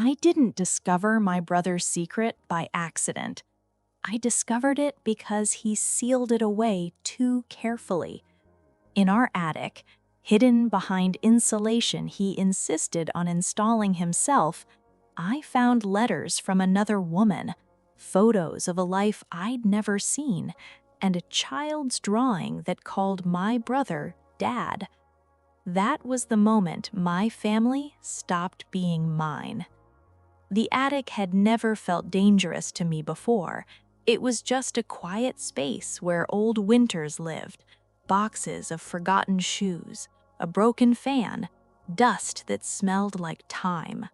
I didn't discover my brother's secret by accident. I discovered it because he sealed it away too carefully. In our attic, hidden behind insulation he insisted on installing himself, I found letters from another woman, photos of a life I'd never seen, and a child's drawing that called my brother Dad. That was the moment my family stopped being mine. The attic had never felt dangerous to me before. It was just a quiet space where old Winters lived, boxes of forgotten shoes, a broken fan, dust that smelled like time.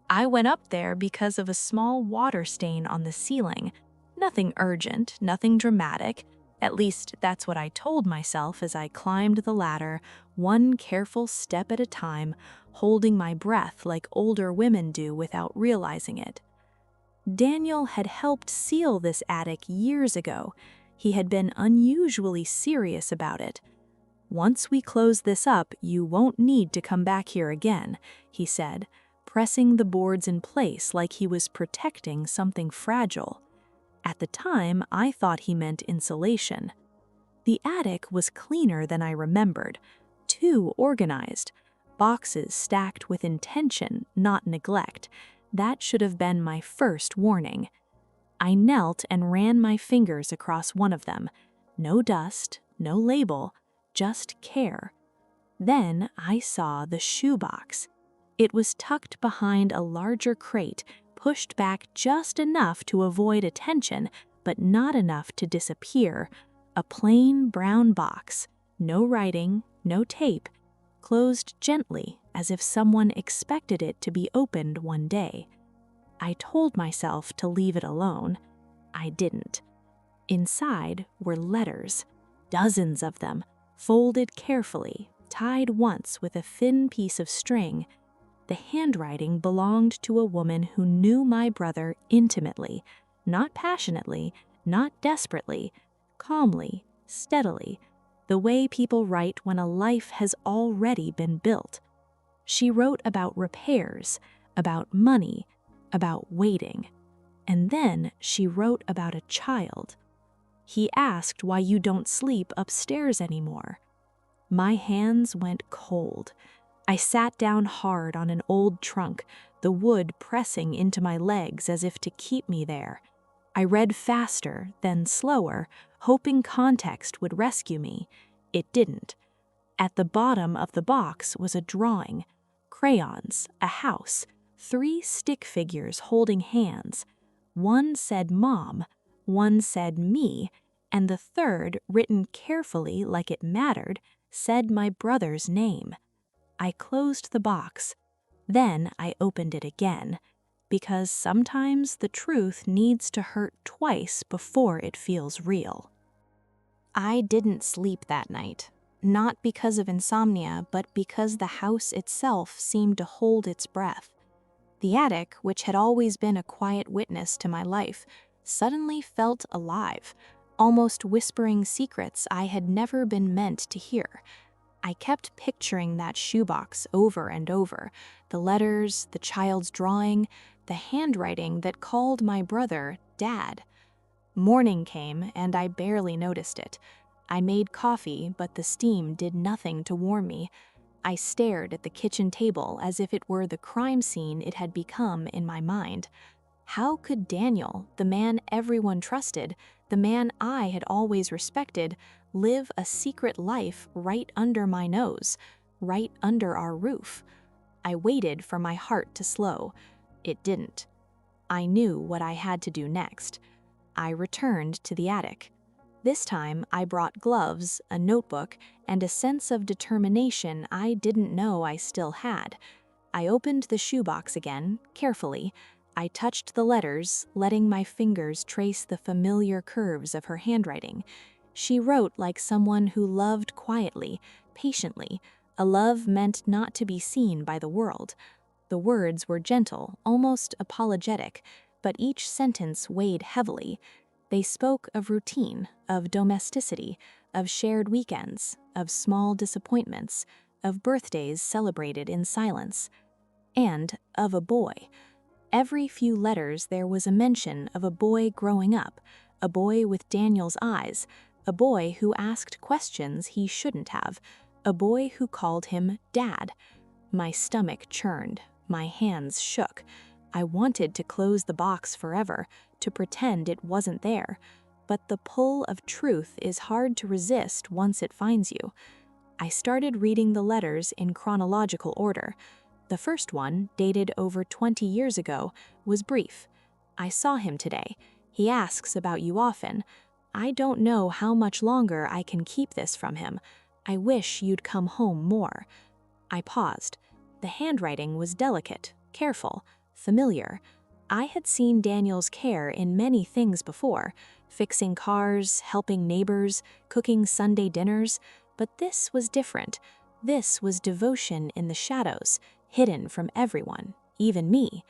I went up there because of a small water stain on the ceiling. Nothing urgent, nothing dramatic. At least that's what I told myself as I climbed the ladder, one careful step at a time, holding my breath like older women do without realizing it. Daniel had helped seal this attic years ago. He had been unusually serious about it. "Once we close this up, you won't need to come back here again," he said, pressing the boards in place like he was protecting something fragile. At the time, I thought he meant insulation. The attic was cleaner than I remembered, too organized, boxes stacked with intention, not neglect. That should have been my first warning. I knelt and ran my fingers across one of them. No dust, no label, just care. Then I saw the shoebox. It was tucked behind a larger crate, pushed back just enough to avoid attention, but not enough to disappear. A plain brown box, no writing, no tape, closed gently as if someone expected it to be opened one day. I told myself to leave it alone. I didn't. Inside were letters, dozens of them, folded carefully, tied once with a thin piece of string. The handwriting belonged to a woman who knew my brother intimately, not passionately, not desperately, calmly, steadily, the way people write when a life has already been built. She wrote about repairs, about money, about waiting. And then she wrote about a child. "He asked why you don't sleep upstairs anymore." My hands went cold. I sat down hard on an old trunk, the wood pressing into my legs as if to keep me there. I read faster, then slower, hoping context would rescue me. It didn't. At the bottom of the box was a drawing, crayons, a house, 3 stick figures holding hands. One said Mom, one said me, and the third, written carefully like it mattered, said my brother's name. I closed the box. Then I opened it again, because sometimes the truth needs to hurt twice before it feels real. I didn't sleep that night, not because of insomnia, but because the house itself seemed to hold its breath. The attic, which had always been a quiet witness to my life, suddenly felt alive, almost whispering secrets I had never been meant to hear. I kept picturing that shoebox over and over, the letters, the child's drawing, the handwriting that called my brother Dad. Morning came, and I barely noticed it. I made coffee, but the steam did nothing to warm me. I stared at the kitchen table as if it were the crime scene it had become in my mind. How could Daniel, the man everyone trusted, the man I had always respected, live a secret life right under my nose, right under our roof? I waited for my heart to slow. It didn't. I knew what I had to do next. I returned to the attic. This time, I brought gloves, a notebook, and a sense of determination I didn't know I still had. I opened the shoebox again, carefully. I touched the letters, letting my fingers trace the familiar curves of her handwriting. She wrote like someone who loved quietly, patiently, a love meant not to be seen by the world. The words were gentle, almost apologetic, but each sentence weighed heavily. They spoke of routine, of domesticity, of shared weekends, of small disappointments, of birthdays celebrated in silence, and of a boy. Every few letters there was a mention of a boy growing up, a boy with Daniel's eyes, a boy who asked questions he shouldn't have, a boy who called him Dad. My stomach churned, my hands shook. I wanted to close the box forever, to pretend it wasn't there. But the pull of truth is hard to resist once it finds you. I started reading the letters in chronological order. The first one, dated over 20 years ago, was brief. I saw him today. He asks about you often. I don't know how much longer I can keep this from him. I wish you'd come home more. I paused. The handwriting was delicate, careful, familiar. I had seen Daniel's care in many things before, fixing cars, helping neighbors, cooking Sunday dinners, but this was different. This was devotion in the shadows, hidden from everyone, even me.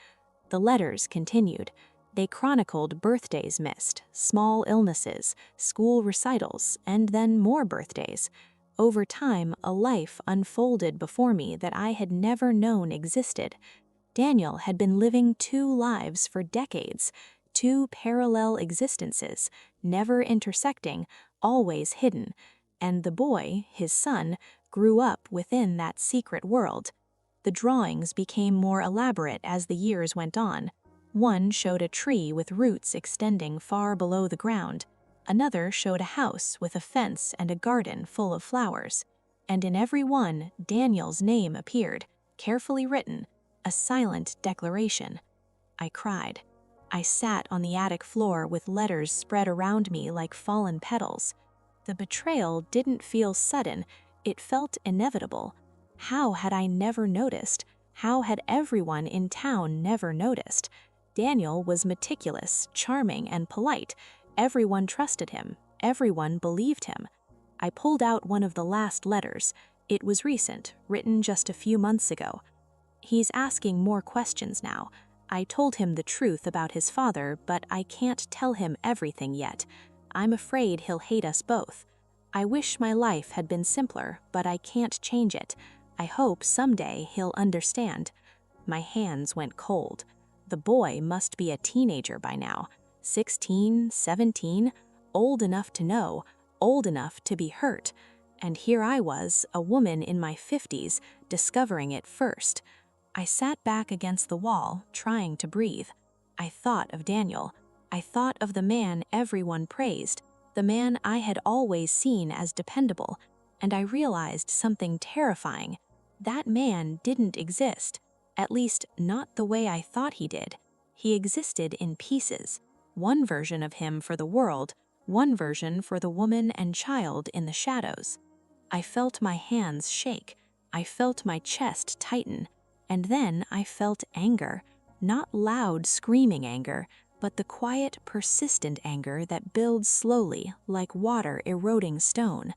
The letters continued. They chronicled birthdays missed, small illnesses, school recitals, and then more birthdays. Over time, a life unfolded before me that I had never known existed. Daniel had been living two lives for decades, two parallel existences, never intersecting, always hidden. And the boy, his son, grew up within that secret world. The drawings became more elaborate as the years went on. One showed a tree with roots extending far below the ground. Another showed a house with a fence and a garden full of flowers. And in every one, Daniel's name appeared, carefully written, a silent declaration. I cried. I sat on the attic floor with letters spread around me like fallen petals. The betrayal didn't feel sudden, it felt inevitable. How had I never noticed? How had everyone in town never noticed? Daniel was meticulous, charming, and polite. Everyone trusted him. Everyone believed him. I pulled out one of the last letters. It was recent, written just a few months ago. He's asking more questions now. I told him the truth about his father, but I can't tell him everything yet. I'm afraid he'll hate us both. I wish my life had been simpler, but I can't change it. I hope someday he'll understand. My hands went cold. The boy must be a teenager by now. 16, 17, old enough to know, old enough to be hurt. And here I was, a woman in my 50s, discovering it first. I sat back against the wall, trying to breathe. I thought of Daniel. I thought of the man everyone praised, the man I had always seen as dependable, and I realized something terrifying. That man didn't exist, at least not the way I thought he did. He existed in pieces, one version of him for the world, one version for the woman and child in the shadows. I felt my hands shake. I felt my chest tighten. And then I felt anger, not loud screaming anger, but the quiet, persistent anger that builds slowly like water eroding stone.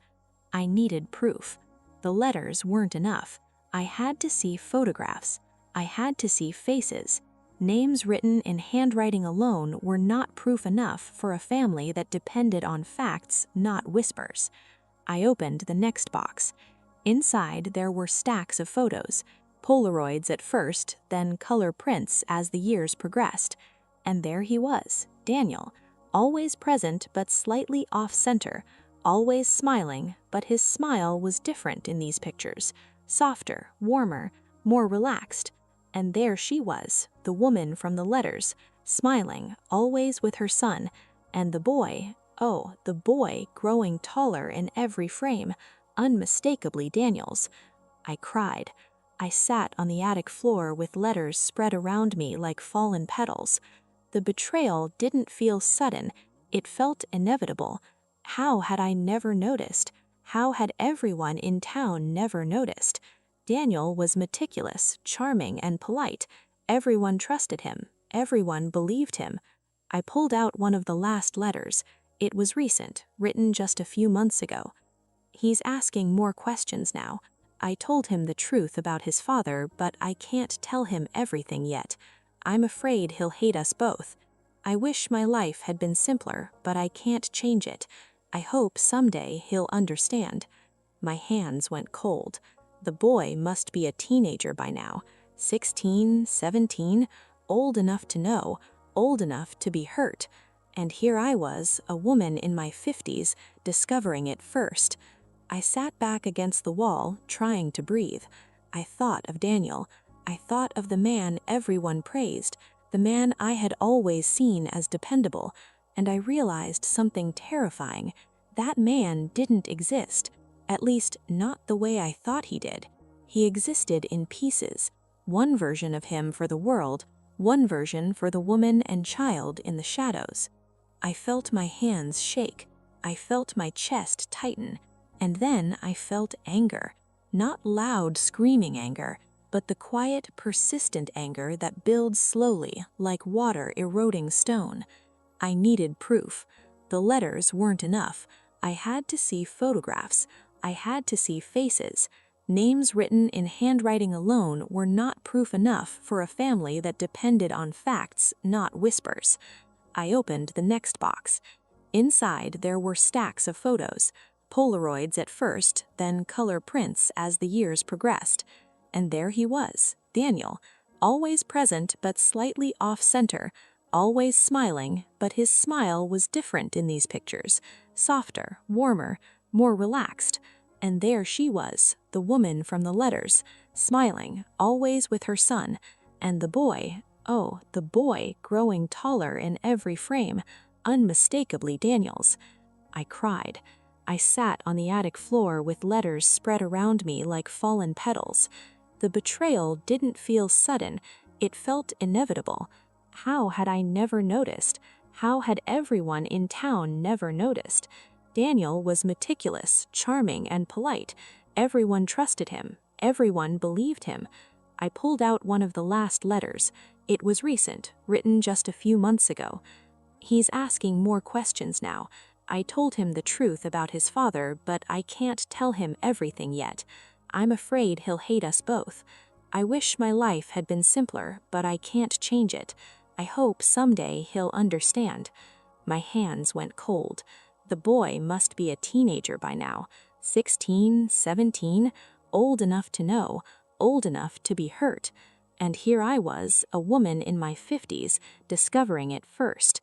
I needed proof. The letters weren't enough. I had to see photographs. I had to see faces. Names written in handwriting alone were not proof enough for a family that depended on facts, not whispers. I opened the next box. Inside there were stacks of photos. Polaroids at first, then color prints as the years progressed. And there he was, Daniel, always present but slightly off-center, always smiling, but his smile was different in these pictures, softer, warmer, more relaxed. And there she was, the woman from the letters, smiling, always with her son, and the boy, oh, the boy growing taller in every frame, unmistakably Daniel's. I cried. I sat on the attic floor with letters spread around me like fallen petals. The betrayal didn't feel sudden, it felt inevitable. How had I never noticed? How had everyone in town never noticed? Daniel was meticulous, charming, and polite. Everyone trusted him. Everyone believed him. I pulled out one of the last letters. It was recent, written just a few months ago. He's asking more questions now. I told him the truth about his father, but I can't tell him everything yet. I'm afraid he'll hate us both. I wish my life had been simpler, but I can't change it. I hope someday he'll understand. My hands went cold. The boy must be a teenager by now. 16, 17, old enough to know, old enough to be hurt. And here I was, a woman in my 50s, discovering it first. I sat back against the wall, trying to breathe. I thought of Daniel. I thought of the man everyone praised, the man I had always seen as dependable, and I realized something terrifying. That man didn't exist, at least not the way I thought he did. He existed in pieces, one version of him for the world, one version for the woman and child in the shadows. I felt my hands shake. I felt my chest tighten. And then I felt anger. Not loud, screaming anger, but the quiet, persistent anger that builds slowly, like water eroding stone. I needed proof. The letters weren't enough. I had to see photographs. I had to see faces. Names written in handwriting alone were not proof enough for a family that depended on facts, not whispers. I opened the next box. Inside, there were stacks of photos. Polaroids at first, then color prints as the years progressed. And there he was, Daniel, always present but slightly off-center, always smiling, but his smile was different in these pictures, softer, warmer, more relaxed. And there she was, the woman from the letters, smiling, always with her son, and the boy, oh, the boy growing taller in every frame, unmistakably Daniel's. I cried. I sat on the attic floor with letters spread around me like fallen petals. The betrayal didn't feel sudden, it felt inevitable. How had I never noticed? How had everyone in town never noticed? Daniel was meticulous, charming, and polite. Everyone trusted him. Everyone believed him. I pulled out one of the last letters. It was recent, written just a few months ago. He's asking more questions now. I told him the truth about his father, but I can't tell him everything yet. I'm afraid he'll hate us both. I wish my life had been simpler, but I can't change it. I hope someday he'll understand. My hands went cold. The boy must be a teenager by now, 16, 17, old enough to know, old enough to be hurt. And here I was, a woman in my 50s, discovering it first.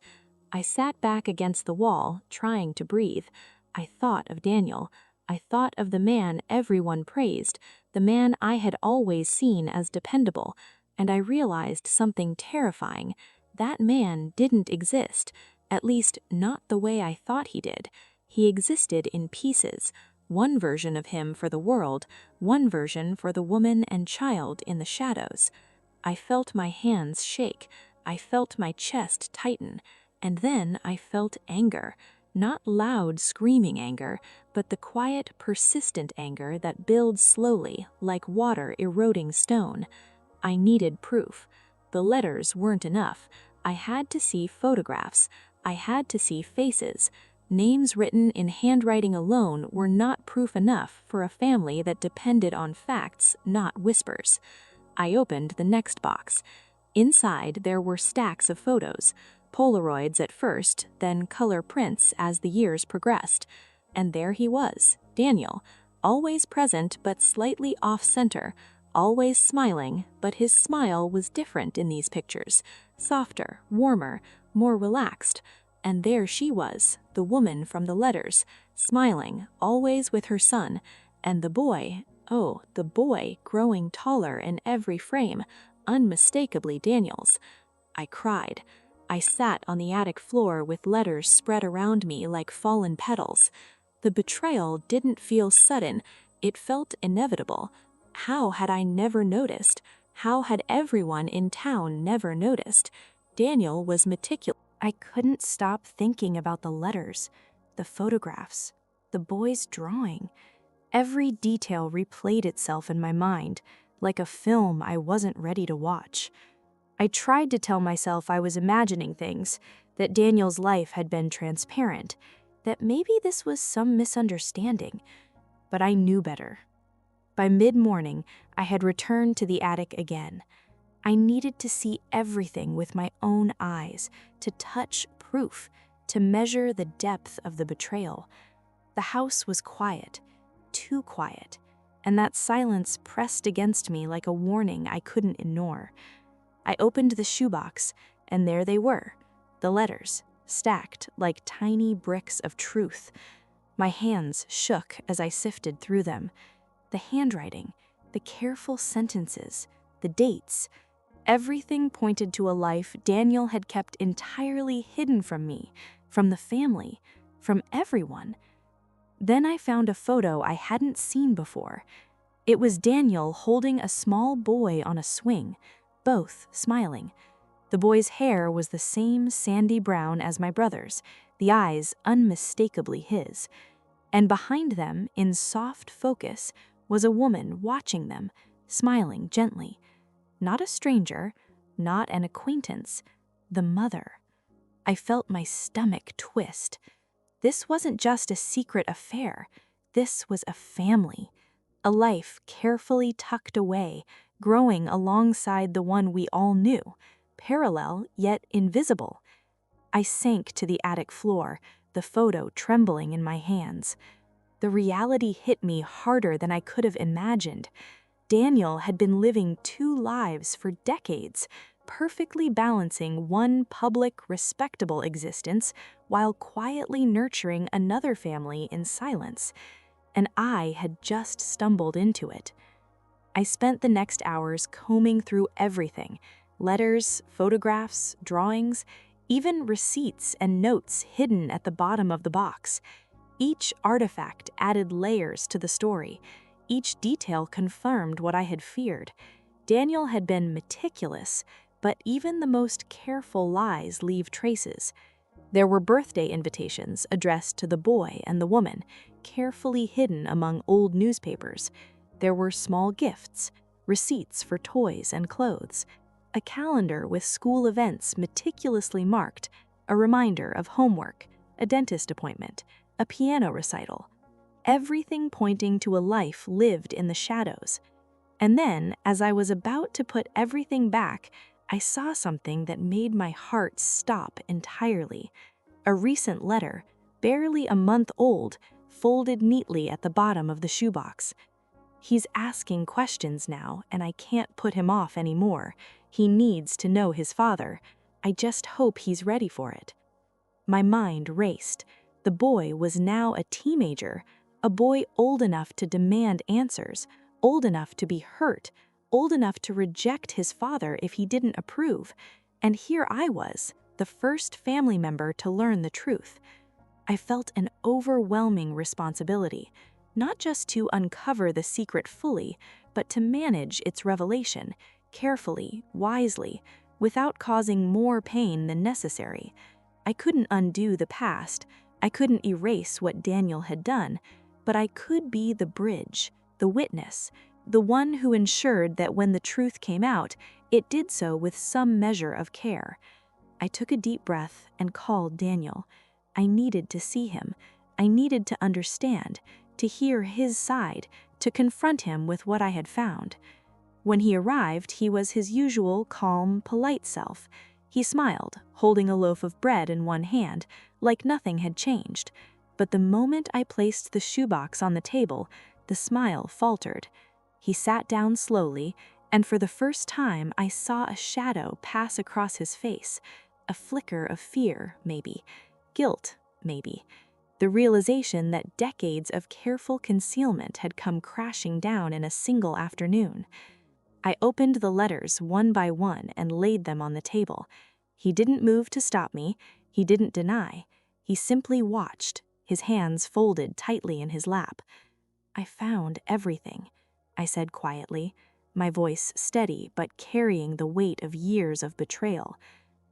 I sat back against the wall, trying to breathe. I thought of Daniel. I thought of the man everyone praised, the man I had always seen as dependable, and I realized something terrifying. That man didn't exist, at least not the way I thought he did. He existed in pieces, one version of him for the world, one version for the woman and child in the shadows. I felt my hands shake. I felt my chest tighten. And then I felt anger. Not loud, screaming anger, but the quiet, persistent anger that builds slowly, like water eroding stone. I needed proof. The letters weren't enough. I had to see photographs. I had to see faces. Names written in handwriting alone were not proof enough for a family that depended on facts, not whispers. I opened the next box. Inside, there were stacks of photos. Polaroids at first, then color prints as the years progressed. And there he was, Daniel, always present but slightly off-center, always smiling, but his smile was different in these pictures, softer, warmer, more relaxed. And there she was, the woman from the letters, smiling, always with her son, and the boy, oh, the boy growing taller in every frame, unmistakably Daniel's. I cried. I sat on the attic floor with letters spread around me like fallen petals. The betrayal didn't feel sudden, it felt inevitable. How had I never noticed? How had everyone in town never noticed? Daniel was meticulous. I couldn't stop thinking about the letters, the photographs, the boy's drawing. Every detail replayed itself in my mind, like a film I wasn't ready to watch. I tried to tell myself I was imagining things, that Daniel's life had been transparent, that maybe this was some misunderstanding, but I knew better. By mid-morning, I had returned to the attic again. I needed to see everything with my own eyes, to touch proof, to measure the depth of the betrayal. The house was quiet, too quiet, and that silence pressed against me like a warning I couldn't ignore. I opened the shoebox, and there they were, the letters, stacked like tiny bricks of truth. My hands shook as I sifted through them. The handwriting, the careful sentences, the dates, everything pointed to a life Daniel had kept entirely hidden from me, from the family, from everyone. Then I found a photo I hadn't seen before. It was Daniel holding a small boy on a swing, both smiling. The boy's hair was the same sandy brown as my brother's, the eyes unmistakably his. And behind them, in soft focus, was a woman watching them, smiling gently. Not a stranger, not an acquaintance, the mother. I felt my stomach twist. This wasn't just a secret affair. This was a family. A life carefully tucked away, growing alongside the one we all knew, parallel yet invisible. I sank to the attic floor, the photo trembling in my hands. The reality hit me harder than I could have imagined. Daniel had been living two lives for decades, perfectly balancing one public, respectable existence while quietly nurturing another family in silence. And I had just stumbled into it. I spent the next hours combing through everything: letters, photographs, drawings, even receipts and notes hidden at the bottom of the box. Each artifact added layers to the story. Each detail confirmed what I had feared. Daniel had been meticulous, but even the most careful lies leave traces. There were birthday invitations addressed to the boy and the woman, carefully hidden among old newspapers. There were small gifts, receipts for toys and clothes, a calendar with school events meticulously marked, a reminder of homework, a dentist appointment, a piano recital. Everything pointing to a life lived in the shadows. And then, as I was about to put everything back, I saw something that made my heart stop entirely. A recent letter, barely a month old, folded neatly at the bottom of the shoebox. He's asking questions now, and I can't put him off anymore. He needs to know his father. I just hope he's ready for it. My mind raced. The boy was now a teenager, a boy old enough to demand answers, old enough to be hurt, old enough to reject his father if he didn't approve. And here I was, the first family member to learn the truth. I felt an overwhelming responsibility, not just to uncover the secret fully, but to manage its revelation, carefully, wisely, without causing more pain than necessary. I couldn't undo the past, I couldn't erase what Daniel had done, but I could be the bridge, the witness, the one who ensured that when the truth came out, it did so with some measure of care. I took a deep breath and called Daniel. I needed to see him. I needed to understand, to hear his side, to confront him with what I had found. When he arrived, he was his usual calm, polite self. He smiled, holding a loaf of bread in one hand, like nothing had changed. But the moment I placed the shoebox on the table, the smile faltered. He sat down slowly, and for the first time I saw a shadow pass across his face, a flicker of fear, maybe, guilt, maybe, the realization that decades of careful concealment had come crashing down in a single afternoon. I opened the letters one by one and laid them on the table. He didn't move to stop me, he didn't deny, he simply watched, his hands folded tightly in his lap. "I found everything," I said quietly, my voice steady but carrying the weight of years of betrayal.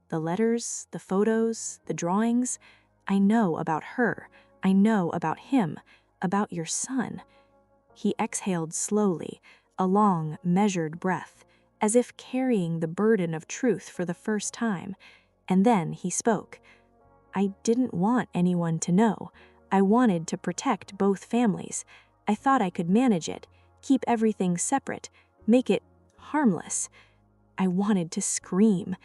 "The letters, the photos, the drawings, I know about her, I know about him, about your son." He exhaled slowly, a long, measured breath, as if carrying the burden of truth for the first time, and then he spoke. "I didn't want anyone to know. I wanted to protect both families. I thought I could manage it, keep everything separate, make it harmless." I wanted to scream.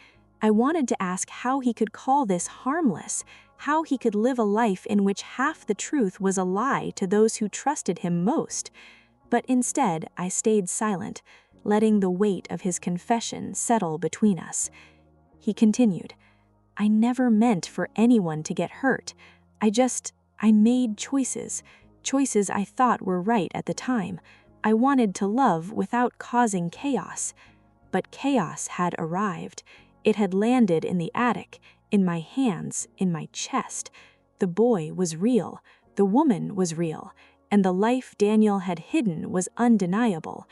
I wanted to ask how he could call this harmless, how he could live a life in which half the truth was a lie to those who trusted him most. But instead, I stayed silent, letting the weight of his confession settle between us. He continued, "I never meant for anyone to get hurt. I made choices I thought were right at the time. I wanted to love without causing chaos. But chaos had arrived. It had landed in the attic, in my hands, in my chest. The boy was real, the woman was real, and the life Daniel had hidden was undeniable.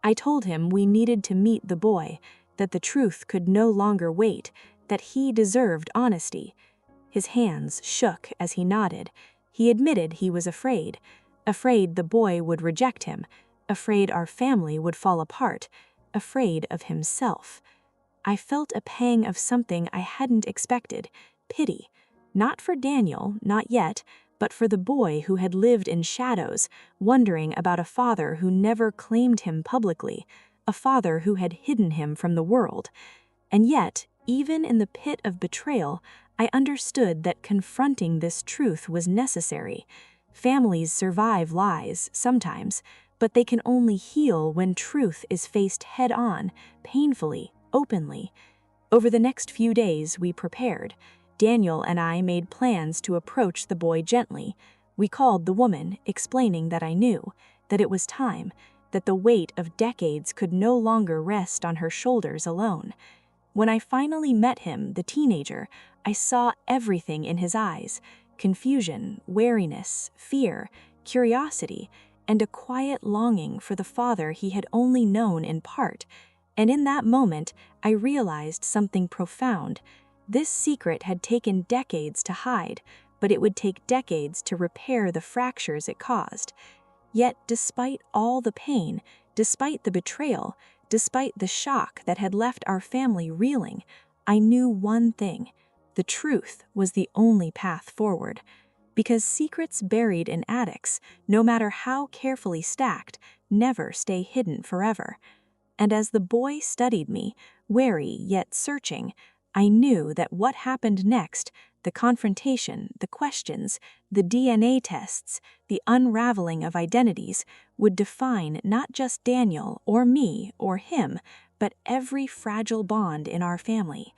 I told him we needed to meet the boy, that the truth could no longer wait, that he deserved honesty. His hands shook as he nodded. He admitted he was afraid the boy would reject him, afraid our family would fall apart, afraid of himself. I felt a pang of something I hadn't expected, pity. Not for Daniel, not yet, but for the boy who had lived in shadows, wondering about a father who never claimed him publicly, a father who had hidden him from the world. And yet, even in the pit of betrayal, I understood that confronting this truth was necessary. Families survive lies, sometimes, but they can only heal when truth is faced head-on, painfully, openly. Over the next few days, we prepared. Daniel and I made plans to approach the boy gently. We called the woman, explaining that I knew, that it was time, that the weight of decades could no longer rest on her shoulders alone. When I finally met him, the teenager, I saw everything in his eyes: confusion, wariness, fear, curiosity, and a quiet longing for the father he had only known in part. And in that moment, I realized something profound. This secret had taken decades to hide, but it would take decades to repair the fractures it caused. Yet, despite all the pain, despite the betrayal, despite the shock that had left our family reeling, I knew one thing: the truth was the only path forward. Because secrets buried in attics, no matter how carefully stacked, never stay hidden forever. And as the boy studied me, wary yet searching, I knew that what happened next, the confrontation, the questions, the DNA tests, the unraveling of identities, would define not just Daniel or me or him, but every fragile bond in our family.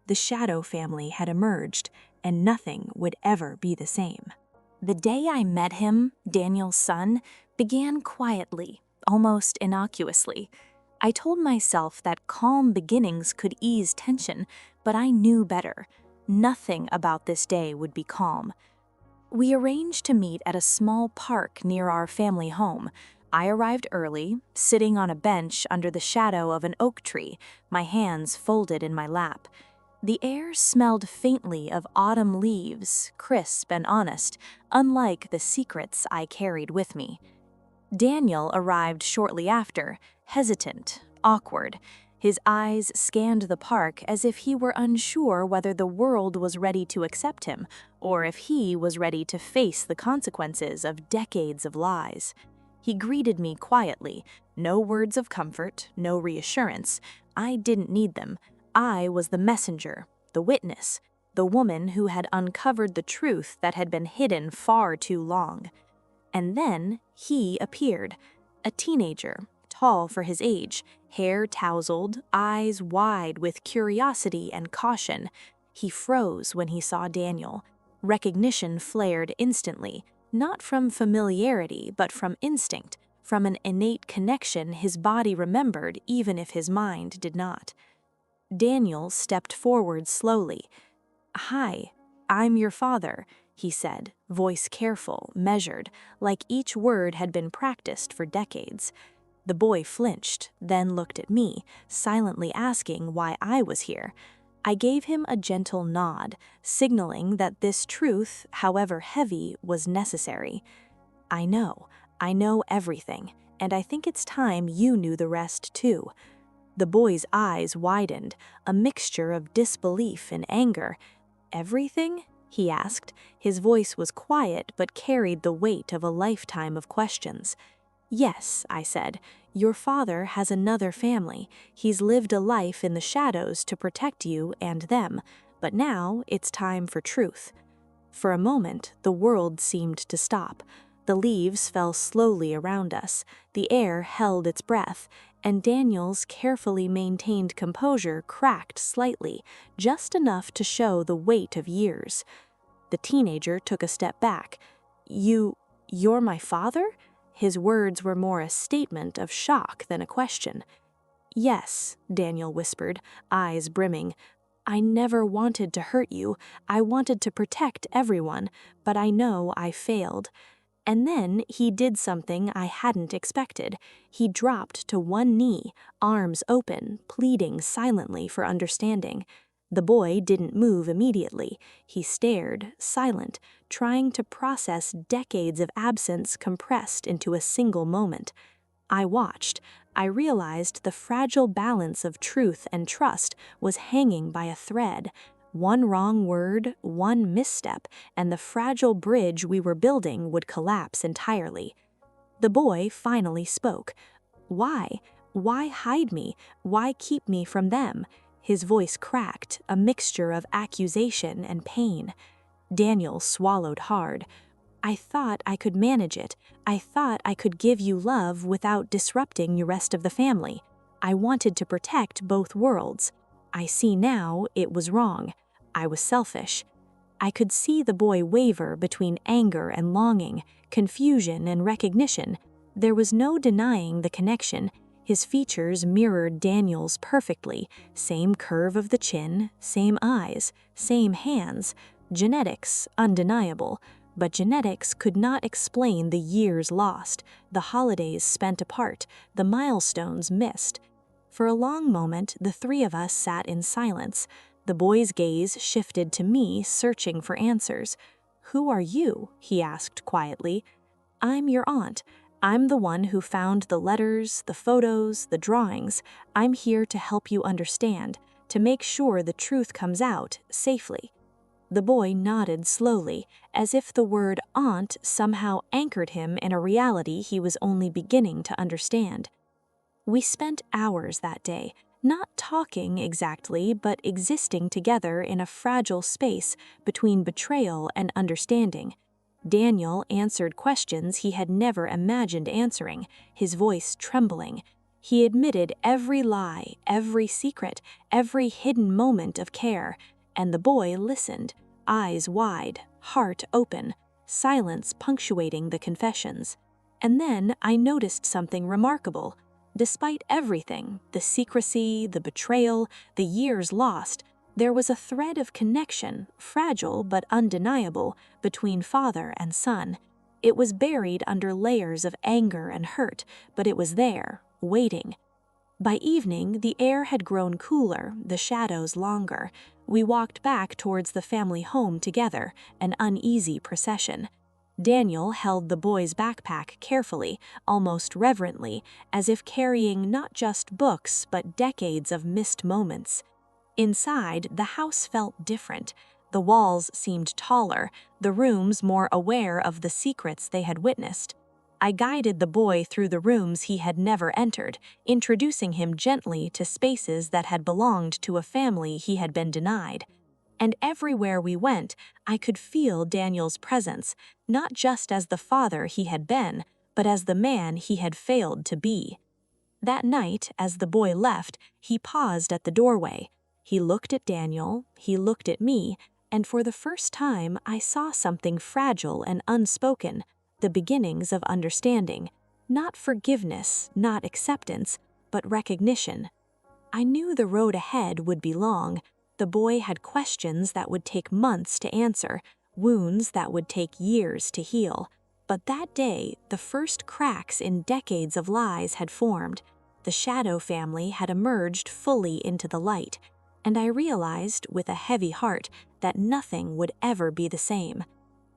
The shadow family had emerged, and nothing would ever be the same. The day I met him, Daniel's son, began quietly, almost innocuously. I told myself that calm beginnings could ease tension, but I knew better. Nothing about this day would be calm. We arranged to meet at a small park near our family home. I arrived early, sitting on a bench under the shadow of an oak tree, my hands folded in my lap. The air smelled faintly of autumn leaves, crisp and honest, unlike the secrets I carried with me. Daniel arrived shortly after, hesitant, awkward. His eyes scanned the park as if he were unsure whether the world was ready to accept him, or if he was ready to face the consequences of decades of lies. He greeted me quietly, no words of comfort, no reassurance. I didn't need them. I was the messenger, the witness, the woman who had uncovered the truth that had been hidden far too long. And then he appeared, a teenager, tall for his age, hair tousled, eyes wide with curiosity and caution. He froze when he saw Daniel. Recognition flared instantly, not from familiarity but from instinct, from an innate connection his body remembered even if his mind did not. Daniel stepped forward slowly. "Hi, I'm your father," he said, voice careful, measured, like each word had been practiced for decades. The boy flinched, then looked at me, silently asking why I was here. I gave him a gentle nod, signaling that this truth, however heavy, was necessary. I know everything, and I think it's time you knew the rest too." The boy's eyes widened, a mixture of disbelief and anger. "Everything?" he asked. His voice was quiet but carried the weight of a lifetime of questions. "Yes," I said. "Your father has another family. He's lived a life in the shadows to protect you and them, but now it's time for truth." For a moment, the world seemed to stop. The leaves fell slowly around us, the air held its breath, and Daniel's carefully maintained composure cracked slightly, just enough to show the weight of years. The teenager took a step back. You're my father?" His words were more a statement of shock than a question. "Yes," Daniel whispered, eyes brimming. "I never wanted to hurt you. I wanted to protect everyone, but I know I failed." And then he did something I hadn't expected. He dropped to one knee, arms open, pleading silently for understanding. The boy didn't move immediately. He stared, silent, trying to process decades of absence compressed into a single moment. I watched. I realized the fragile balance of truth and trust was hanging by a thread. One wrong word, one misstep, and the fragile bridge we were building would collapse entirely. The boy finally spoke. "Why? Why hide me? Why keep me from them?" His voice cracked, a mixture of accusation and pain. Daniel swallowed hard. "I thought I could manage it. I thought I could give you love without disrupting the rest of the family. I wanted to protect both worlds. I see now it was wrong. I was selfish." I could see the boy waver between anger and longing, confusion and recognition. There was no denying the connection. His features mirrored Daniel's perfectly. Same curve of the chin, same eyes, same hands. Genetics, undeniable. But genetics could not explain the years lost, the holidays spent apart, the milestones missed. For a long moment, the three of us sat in silence. The boy's gaze shifted to me, searching for answers. "Who are you?" he asked quietly. "I'm your aunt. I'm the one who found the letters, the photos, the drawings. I'm here to help you understand, to make sure the truth comes out safely." The boy nodded slowly, as if the word aunt somehow anchored him in a reality he was only beginning to understand. We spent hours that day, not talking exactly, but existing together in a fragile space between betrayal and understanding. Daniel answered questions he had never imagined answering, his voice trembling. He admitted every lie, every secret, every hidden moment of care, and the boy listened, eyes wide, heart open, silence punctuating the confessions. And then I noticed something remarkable. Despite everything, the secrecy, the betrayal, the years lost, there was a thread of connection, fragile but undeniable, between father and son. It was buried under layers of anger and hurt, but it was there, waiting. By evening, the air had grown cooler, the shadows longer. We walked back towards the family home together, an uneasy procession. Daniel held the boy's backpack carefully, almost reverently, as if carrying not just books but decades of missed moments. Inside, the house felt different. The walls seemed taller, the rooms more aware of the secrets they had witnessed. I guided the boy through the rooms he had never entered, introducing him gently to spaces that had belonged to a family he had been denied. And everywhere we went, I could feel Daniel's presence, not just as the father he had been, but as the man he had failed to be. That night, as the boy left, he paused at the doorway. He looked at Daniel, he looked at me, and for the first time I saw something fragile and unspoken, the beginnings of understanding. Not forgiveness, not acceptance, but recognition. I knew the road ahead would be long. The boy had questions that would take months to answer, wounds that would take years to heal. But that day, the first cracks in decades of lies had formed. The shadow family had emerged fully into the light, and I realized, with a heavy heart, that nothing would ever be the same.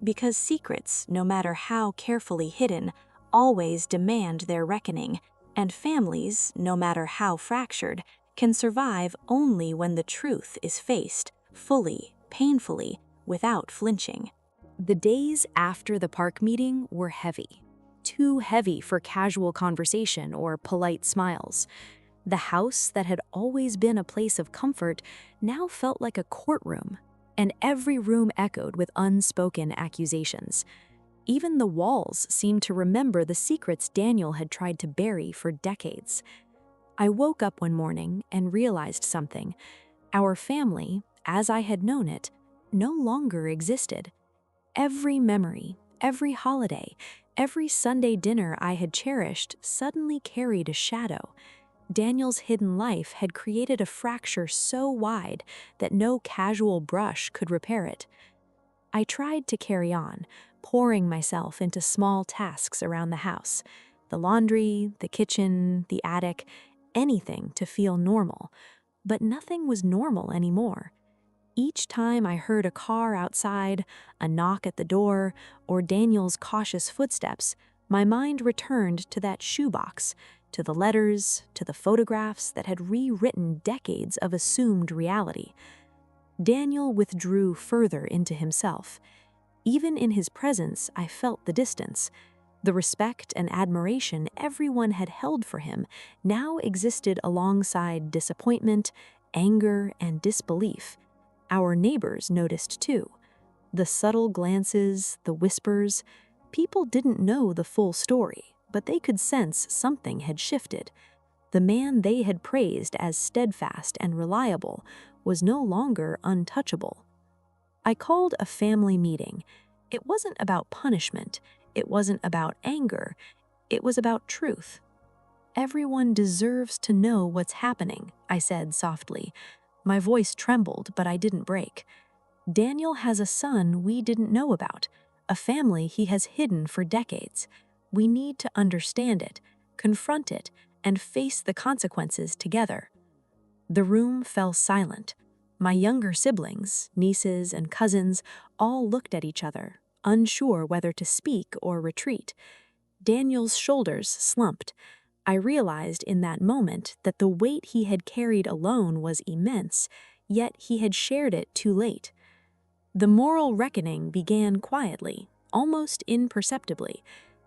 Because secrets, no matter how carefully hidden, always demand their reckoning, and families, no matter how fractured, can survive only when the truth is faced, fully, painfully, without flinching. The days after the park meeting were heavy. Too heavy for casual conversation or polite smiles. The house that had always been a place of comfort now felt like a courtroom, and every room echoed with unspoken accusations. Even the walls seemed to remember the secrets Daniel had tried to bury for decades. I woke up one morning and realized something. Our family, as I had known it, no longer existed. Every memory, every holiday, every Sunday dinner I had cherished suddenly carried a shadow. Daniel's hidden life had created a fracture so wide that no casual brush could repair it. I tried to carry on, pouring myself into small tasks around the house, the laundry, the kitchen, the attic, anything to feel normal. But nothing was normal anymore. Each time I heard a car outside, a knock at the door, or Daniel's cautious footsteps, my mind returned to that shoebox, to the letters, to the photographs that had rewritten decades of assumed reality. Daniel withdrew further into himself. Even in his presence, I felt the distance. The respect and admiration everyone had held for him now existed alongside disappointment, anger, and disbelief. Our neighbors noticed too. The subtle glances, the whispers. People didn't know the full story, but they could sense something had shifted. The man they had praised as steadfast and reliable was no longer untouchable. I called a family meeting. It wasn't about punishment. It wasn't about anger. It was about truth. "Everyone deserves to know what's happening," I said softly. My voice trembled, but I didn't break. "Daniel has a son we didn't know about, a family he has hidden for decades. We need to understand it, confront it, and face the consequences together." The room fell silent. My younger siblings, nieces and cousins, all looked at each other, unsure whether to speak or retreat. Daniel's shoulders slumped. I realized in that moment that the weight he had carried alone was immense, yet he had shared it too late. The moral reckoning began quietly, almost imperceptibly.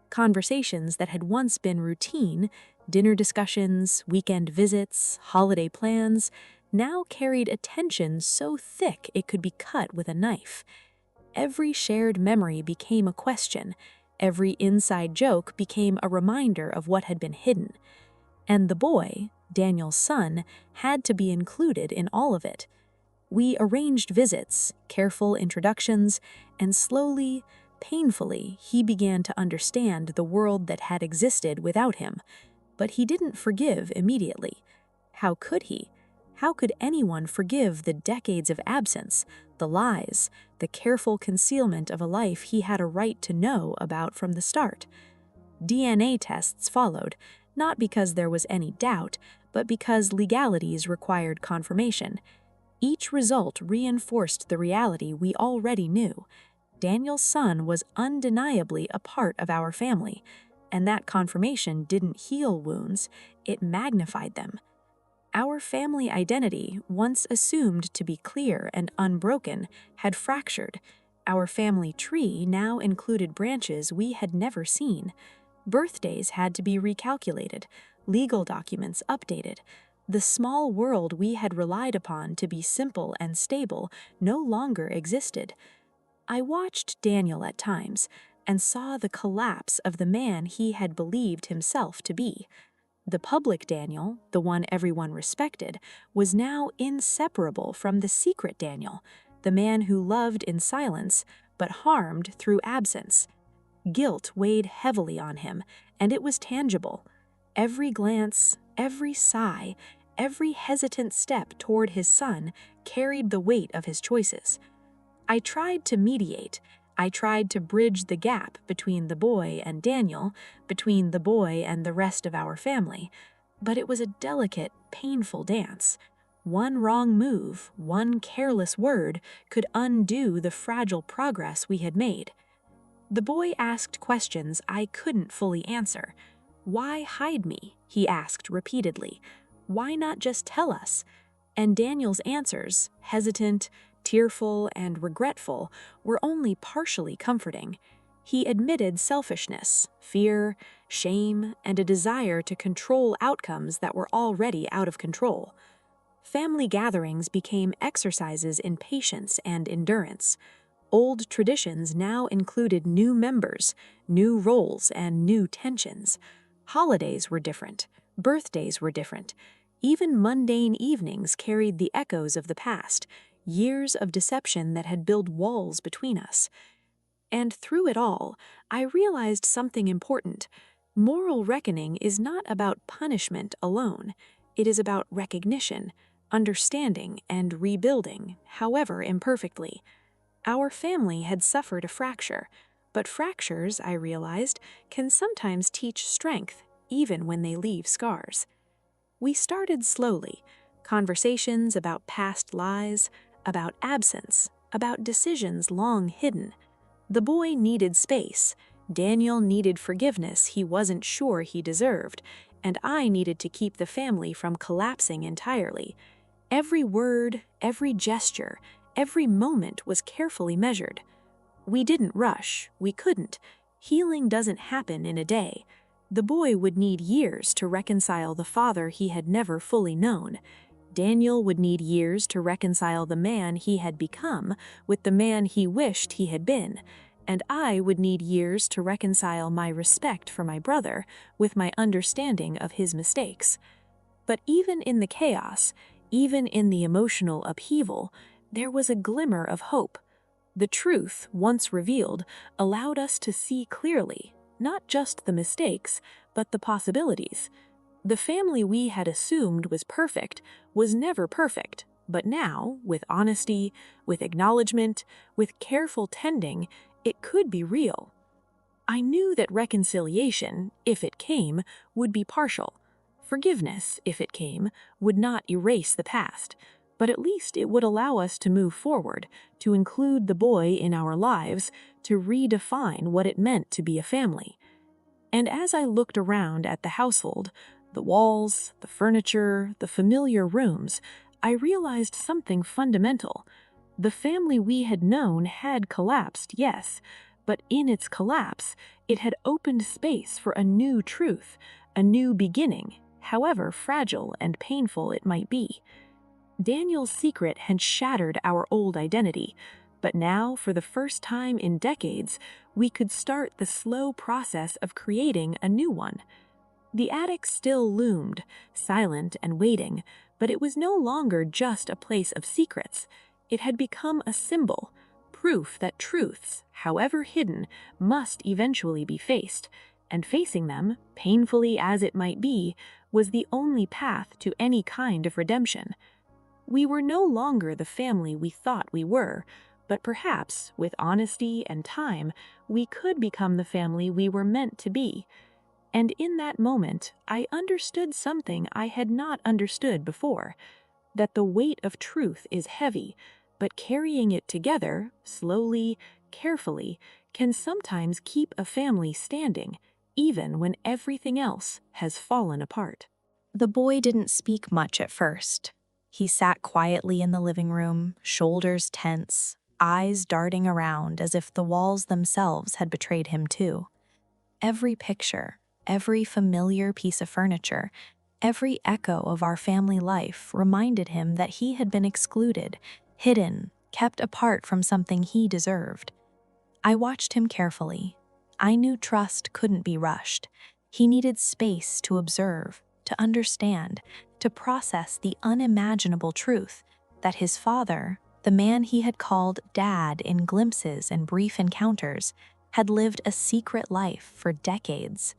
Conversations that had once been routine, dinner discussions, weekend visits, holiday plans, now carried a tension so thick it could be cut with a knife. Every shared memory became a question. Every inside joke became a reminder of what had been hidden. And the boy, Daniel's son, had to be included in all of it. We arranged visits, careful introductions, and slowly, painfully, he began to understand the world that had existed without him. But he didn't forgive immediately. How could he? How could anyone forgive the decades of absence, the lies, the careful concealment of a life he had a right to know about from the start? DNA tests followed, not because there was any doubt, but because legalities required confirmation. Each result reinforced the reality we already knew. Daniel's son was undeniably a part of our family, and that confirmation didn't heal wounds, it magnified them. Our family identity, once assumed to be clear and unbroken, had fractured. Our family tree now included branches we had never seen. Birthdays had to be recalculated, legal documents updated. The small world we had relied upon to be simple and stable no longer existed. I watched Daniel at times and saw the collapse of the man he had believed himself to be. The public Daniel, the one everyone respected, was now inseparable from the secret Daniel, the man who loved in silence but harmed through absence. Guilt weighed heavily on him, and it was tangible. Every glance, every sigh, every hesitant step toward his son carried the weight of his choices. I tried to mediate. I tried to bridge the gap between the boy and Daniel, between the boy and the rest of our family, but it was a delicate, painful dance. One wrong move, one careless word could undo the fragile progress we had made. The boy asked questions I couldn't fully answer. "Why hide me?" he asked repeatedly. "Why not just tell us?" And Daniel's answers, hesitant, tearful, and regretful, were only partially comforting. He admitted selfishness, fear, shame, and a desire to control outcomes that were already out of control. Family gatherings became exercises in patience and endurance. Old traditions now included new members, new roles, and new tensions. Holidays were different. Birthdays were different. Even mundane evenings carried the echoes of the past, years of deception that had built walls between us. And through it all, I realized something important. Moral reckoning is not about punishment alone. It is about recognition, understanding, and rebuilding, however imperfectly. Our family had suffered a fracture, but fractures, I realized, can sometimes teach strength, even when they leave scars. We started slowly, conversations about past lies, about absence, about decisions long hidden. The boy needed space, Daniel needed forgiveness he wasn't sure he deserved, and I needed to keep the family from collapsing entirely. Every word, every gesture, every moment was carefully measured. We didn't rush, we couldn't. Healing doesn't happen in a day. The boy would need years to reconcile the father he had never fully known. Daniel would need years to reconcile the man he had become with the man he wished he had been. And I would need years to reconcile my respect for my brother with my understanding of his mistakes. But even in the chaos, even in the emotional upheaval, there was a glimmer of hope. The truth, once revealed, allowed us to see clearly, not just the mistakes, but the possibilities. The family we had assumed was perfect was never perfect, but now, with honesty, with acknowledgement, with careful tending, it could be real. I knew that reconciliation, if it came, would be partial. Forgiveness, if it came, would not erase the past, but at least it would allow us to move forward, to include the boy in our lives, to redefine what it meant to be a family. And as I looked around at the household, the walls, the furniture, the familiar rooms, I realized something fundamental. The family we had known had collapsed, yes, but in its collapse, it had opened space for a new truth, a new beginning, however fragile and painful it might be. Daniel's secret had shattered our old identity, but now, for the first time in decades, we could start the slow process of creating a new one. The attic still loomed, silent and waiting, but it was no longer just a place of secrets. It had become a symbol, proof that truths, however hidden, must eventually be faced, and facing them, painfully as it might be, was the only path to any kind of redemption. We were no longer the family we thought we were, but perhaps, with honesty and time, we could become the family we were meant to be. And in that moment, I understood something I had not understood before, that the weight of truth is heavy, but carrying it together, slowly, carefully, can sometimes keep a family standing, even when everything else has fallen apart. The boy didn't speak much at first. He sat quietly in the living room, shoulders tense, eyes darting around as if the walls themselves had betrayed him too. Every picture, every familiar piece of furniture, every echo of our family life reminded him that he had been excluded, hidden, kept apart from something he deserved. I watched him carefully. I knew trust couldn't be rushed. He needed space to observe, to understand, to process the unimaginable truth that his father, the man he had called Dad in glimpses and brief encounters, had lived a secret life for decades.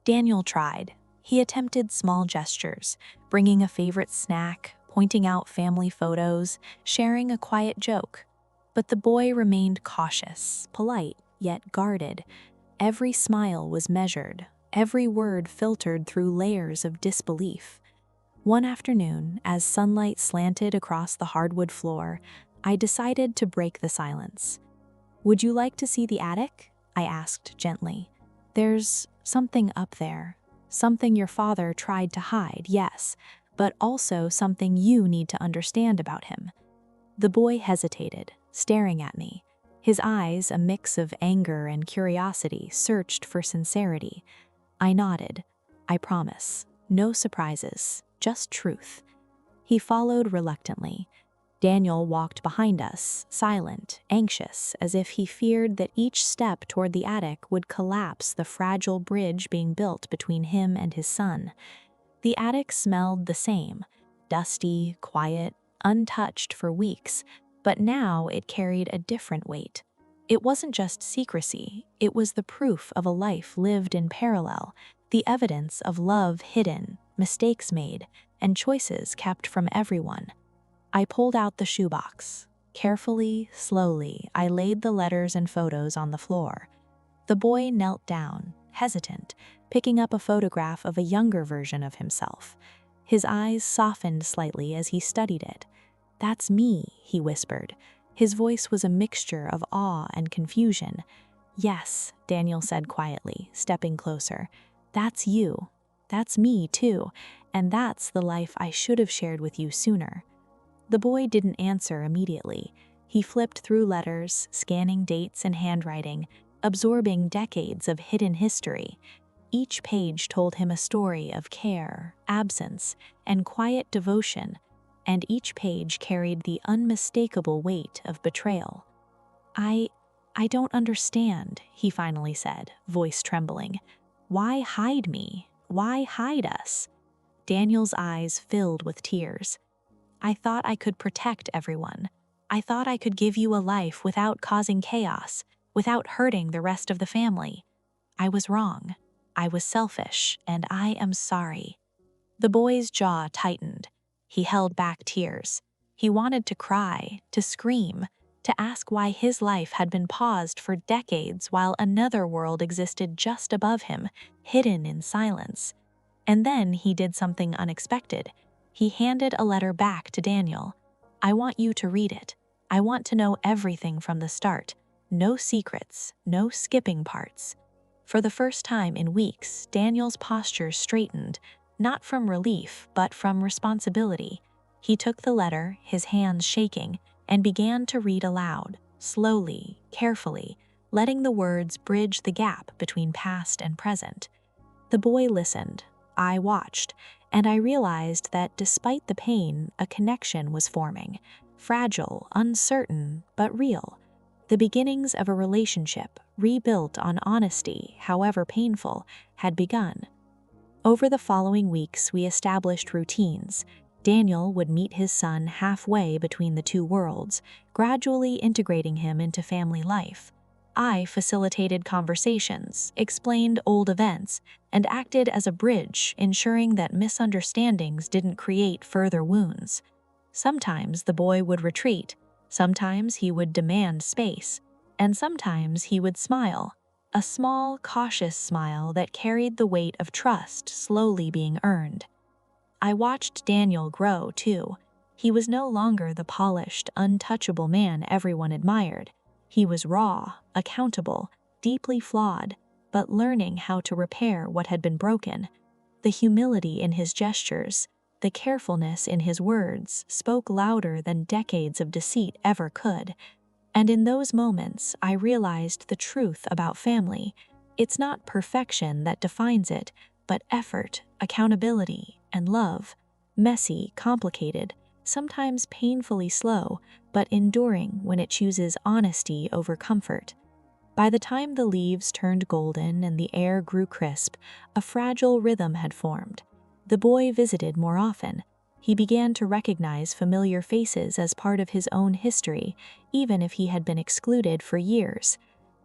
Daniel tried. He attempted small gestures, bringing a favorite snack, pointing out family photos, sharing a quiet joke. But the boy remained cautious, polite, yet guarded. Every smile was measured, every word filtered through layers of disbelief. One afternoon, as sunlight slanted across the hardwood floor, I decided to break the silence. "Would you like to see the attic?" I asked gently. "There's something up there. Something your father tried to hide, yes, but also something you need to understand about him." The boy hesitated, staring at me. His eyes, a mix of anger and curiosity, searched for sincerity. I nodded. "I promise. No surprises, just truth." He followed reluctantly. Daniel walked behind us, silent, anxious, as if he feared that each step toward the attic would collapse the fragile bridge being built between him and his son. The attic smelled the same, dusty, quiet, untouched for weeks, but now it carried a different weight. It wasn't just secrecy, it was the proof of a life lived in parallel, the evidence of love hidden, mistakes made, and choices kept from everyone. I pulled out the shoebox. Carefully, slowly, I laid the letters and photos on the floor. The boy knelt down, hesitant, picking up a photograph of a younger version of himself. His eyes softened slightly as he studied it. "That's me," he whispered. His voice was a mixture of awe and confusion. "Yes," Daniel said quietly, stepping closer. "That's you. That's me, too. And that's the life I should have shared with you sooner." The boy didn't answer immediately. He flipped through letters, scanning dates and handwriting, absorbing decades of hidden history. Each page told him a story of care, absence, and quiet devotion, and each page carried the unmistakable weight of betrayal. I don't understand," he finally said, voice trembling. "Why hide me? Why hide us?" Daniel's eyes filled with tears. "I thought I could protect everyone. I thought I could give you a life without causing chaos, without hurting the rest of the family. I was wrong. I was selfish, and I am sorry." The boy's jaw tightened. He held back tears. He wanted to cry, to scream, to ask why his life had been paused for decades while another world existed just above him, hidden in silence. And then he did something unexpected. He handed a letter back to Daniel. "I want you to read it. I want to know everything from the start. No secrets, no skipping parts." For the first time in weeks, Daniel's posture straightened, not from relief, but from responsibility. He took the letter, his hands shaking, and began to read aloud, slowly, carefully, letting the words bridge the gap between past and present. The boy listened. I watched, and I realized that despite the pain, a connection was forming. Fragile, uncertain, but real. The beginnings of a relationship, rebuilt on honesty, however painful, had begun. Over the following weeks, we established routines. Daniel would meet his son halfway between the two worlds, gradually integrating him into family life. I facilitated conversations, explained old events, and acted as a bridge, ensuring that misunderstandings didn't create further wounds. Sometimes the boy would retreat, sometimes he would demand space, and sometimes he would smile. A small, cautious smile that carried the weight of trust slowly being earned. I watched Daniel grow, too. He was no longer the polished, untouchable man everyone admired. He was raw, accountable, deeply flawed, but learning how to repair what had been broken. The humility in his gestures, the carefulness in his words spoke louder than decades of deceit ever could. And in those moments, I realized the truth about family. It's not perfection that defines it, but effort, accountability, and love. Messy, complicated, sometimes painfully slow, but enduring when it chooses honesty over comfort. By the time the leaves turned golden and the air grew crisp, a fragile rhythm had formed. The boy visited more often. He began to recognize familiar faces as part of his own history, even if he had been excluded for years.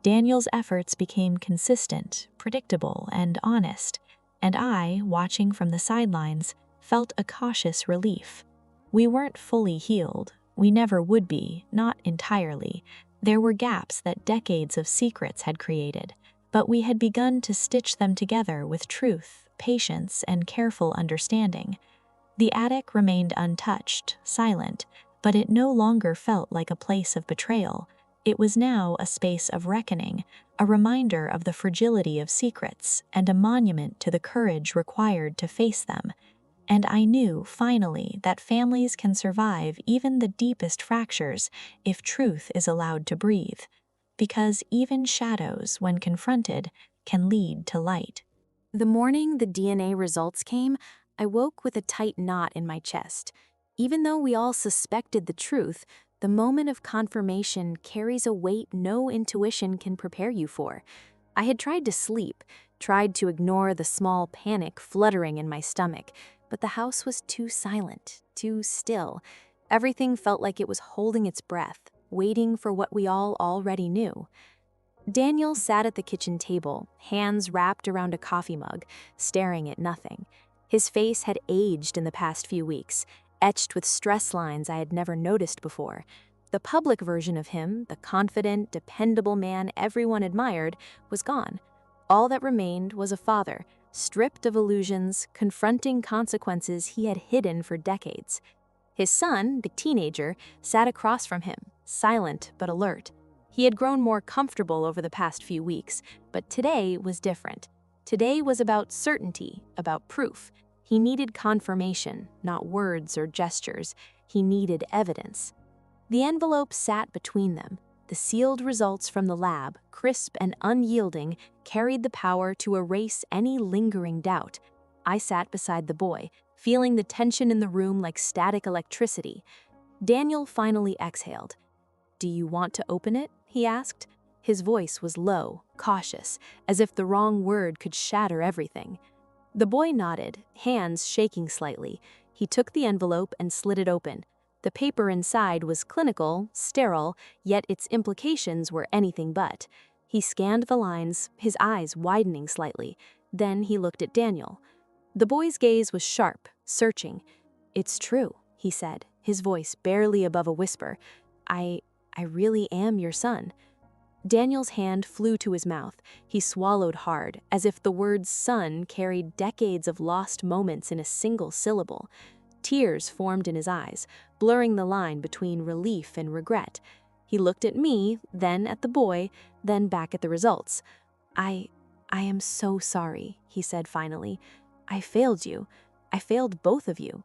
Daniel's efforts became consistent, predictable, and honest, and I, watching from the sidelines, felt a cautious relief. We weren't fully healed. We never would be, not entirely. There were gaps that decades of secrets had created, but we had begun to stitch them together with truth, patience, and careful understanding. The attic remained untouched, silent, but it no longer felt like a place of betrayal. It was now a space of reckoning, a reminder of the fragility of secrets, and a monument to the courage required to face them. And I knew, finally, that families can survive even the deepest fractures if truth is allowed to breathe. Because even shadows, when confronted, can lead to light. The morning the DNA results came, I woke with a tight knot in my chest. Even though we all suspected the truth, the moment of confirmation carries a weight no intuition can prepare you for. I had tried to sleep, tried to ignore the small panic fluttering in my stomach, but the house was too silent, too still. Everything felt like it was holding its breath, waiting for what we all already knew. Daniel sat at the kitchen table, hands wrapped around a coffee mug, staring at nothing. His face had aged in the past few weeks, etched with stress lines I had never noticed before. The public version of him, the confident, dependable man everyone admired, was gone. All that remained was a father, stripped of illusions, confronting consequences he had hidden for decades. His son, the teenager, sat across from him, silent but alert. He had grown more comfortable over the past few weeks, but today was different. Today was about certainty, about proof. He needed confirmation, not words or gestures. He needed evidence. The envelope sat between them. The sealed results from the lab, crisp and unyielding, carried the power to erase any lingering doubt. I sat beside the boy, feeling the tension in the room like static electricity. Daniel finally exhaled. "Do you want to open it?" he asked. His voice was low, cautious, as if the wrong word could shatter everything. The boy nodded, hands shaking slightly. He took the envelope and slid it open. The paper inside was clinical, sterile, yet its implications were anything but. He scanned the lines, his eyes widening slightly. Then he looked at Daniel. The boy's gaze was sharp, searching. "It's true," he said, his voice barely above a whisper. I really am your son." Daniel's hand flew to his mouth. He swallowed hard, as if the word son carried decades of lost moments in a single syllable. Tears formed in his eyes, blurring the line between relief and regret. He looked at me, then at the boy, then back at the results. I am so sorry," he said finally. "I failed you. I failed both of you."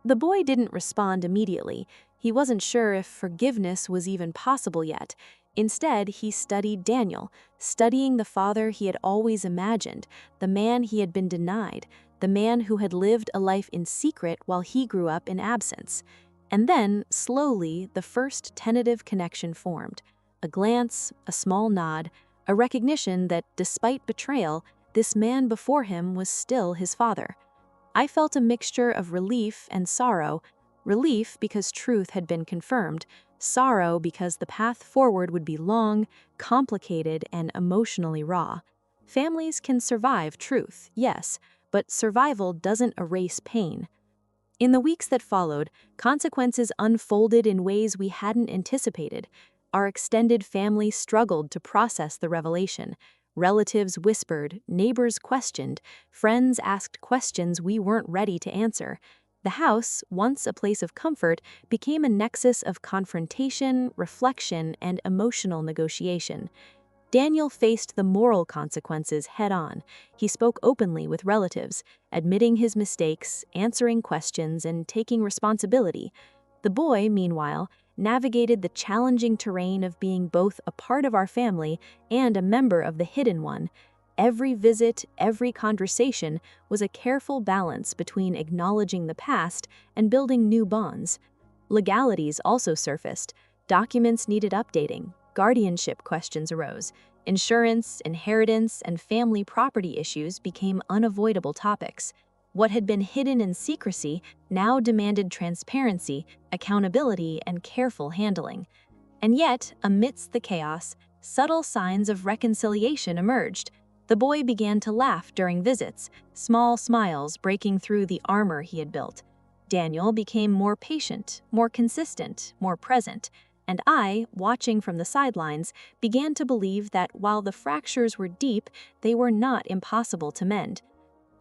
The boy didn't respond immediately. He wasn't sure if forgiveness was even possible yet. Instead, he studied Daniel, studying the father he had always imagined, the man he had been denied, the man who had lived a life in secret while he grew up in absence. And then, slowly, the first tentative connection formed. A glance, a small nod, a recognition that, despite betrayal, this man before him was still his father. I felt a mixture of relief and sorrow. Relief because truth had been confirmed, sorrow because the path forward would be long, complicated, and emotionally raw. Families can survive truth, yes, but survival doesn't erase pain. In the weeks that followed, consequences unfolded in ways we hadn't anticipated. Our extended family struggled to process the revelation. Relatives whispered, neighbors questioned, friends asked questions we weren't ready to answer. The house, once a place of comfort, became a nexus of confrontation, reflection, and emotional negotiation. Daniel faced the moral consequences head-on. He spoke openly with relatives, admitting his mistakes, answering questions, and taking responsibility. The boy, meanwhile, navigated the challenging terrain of being both a part of our family and a member of the hidden one. Every visit, every conversation was a careful balance between acknowledging the past and building new bonds. Legalities also surfaced. Documents needed updating. Guardianship questions arose. Insurance, inheritance, and family property issues became unavoidable topics. What had been hidden in secrecy now demanded transparency, accountability, and careful handling. And yet, amidst the chaos, subtle signs of reconciliation emerged. The boy began to laugh during visits, small smiles breaking through the armor he had built. Daniel became more patient, more consistent, more present. And I, watching from the sidelines, began to believe that while the fractures were deep, they were not impossible to mend.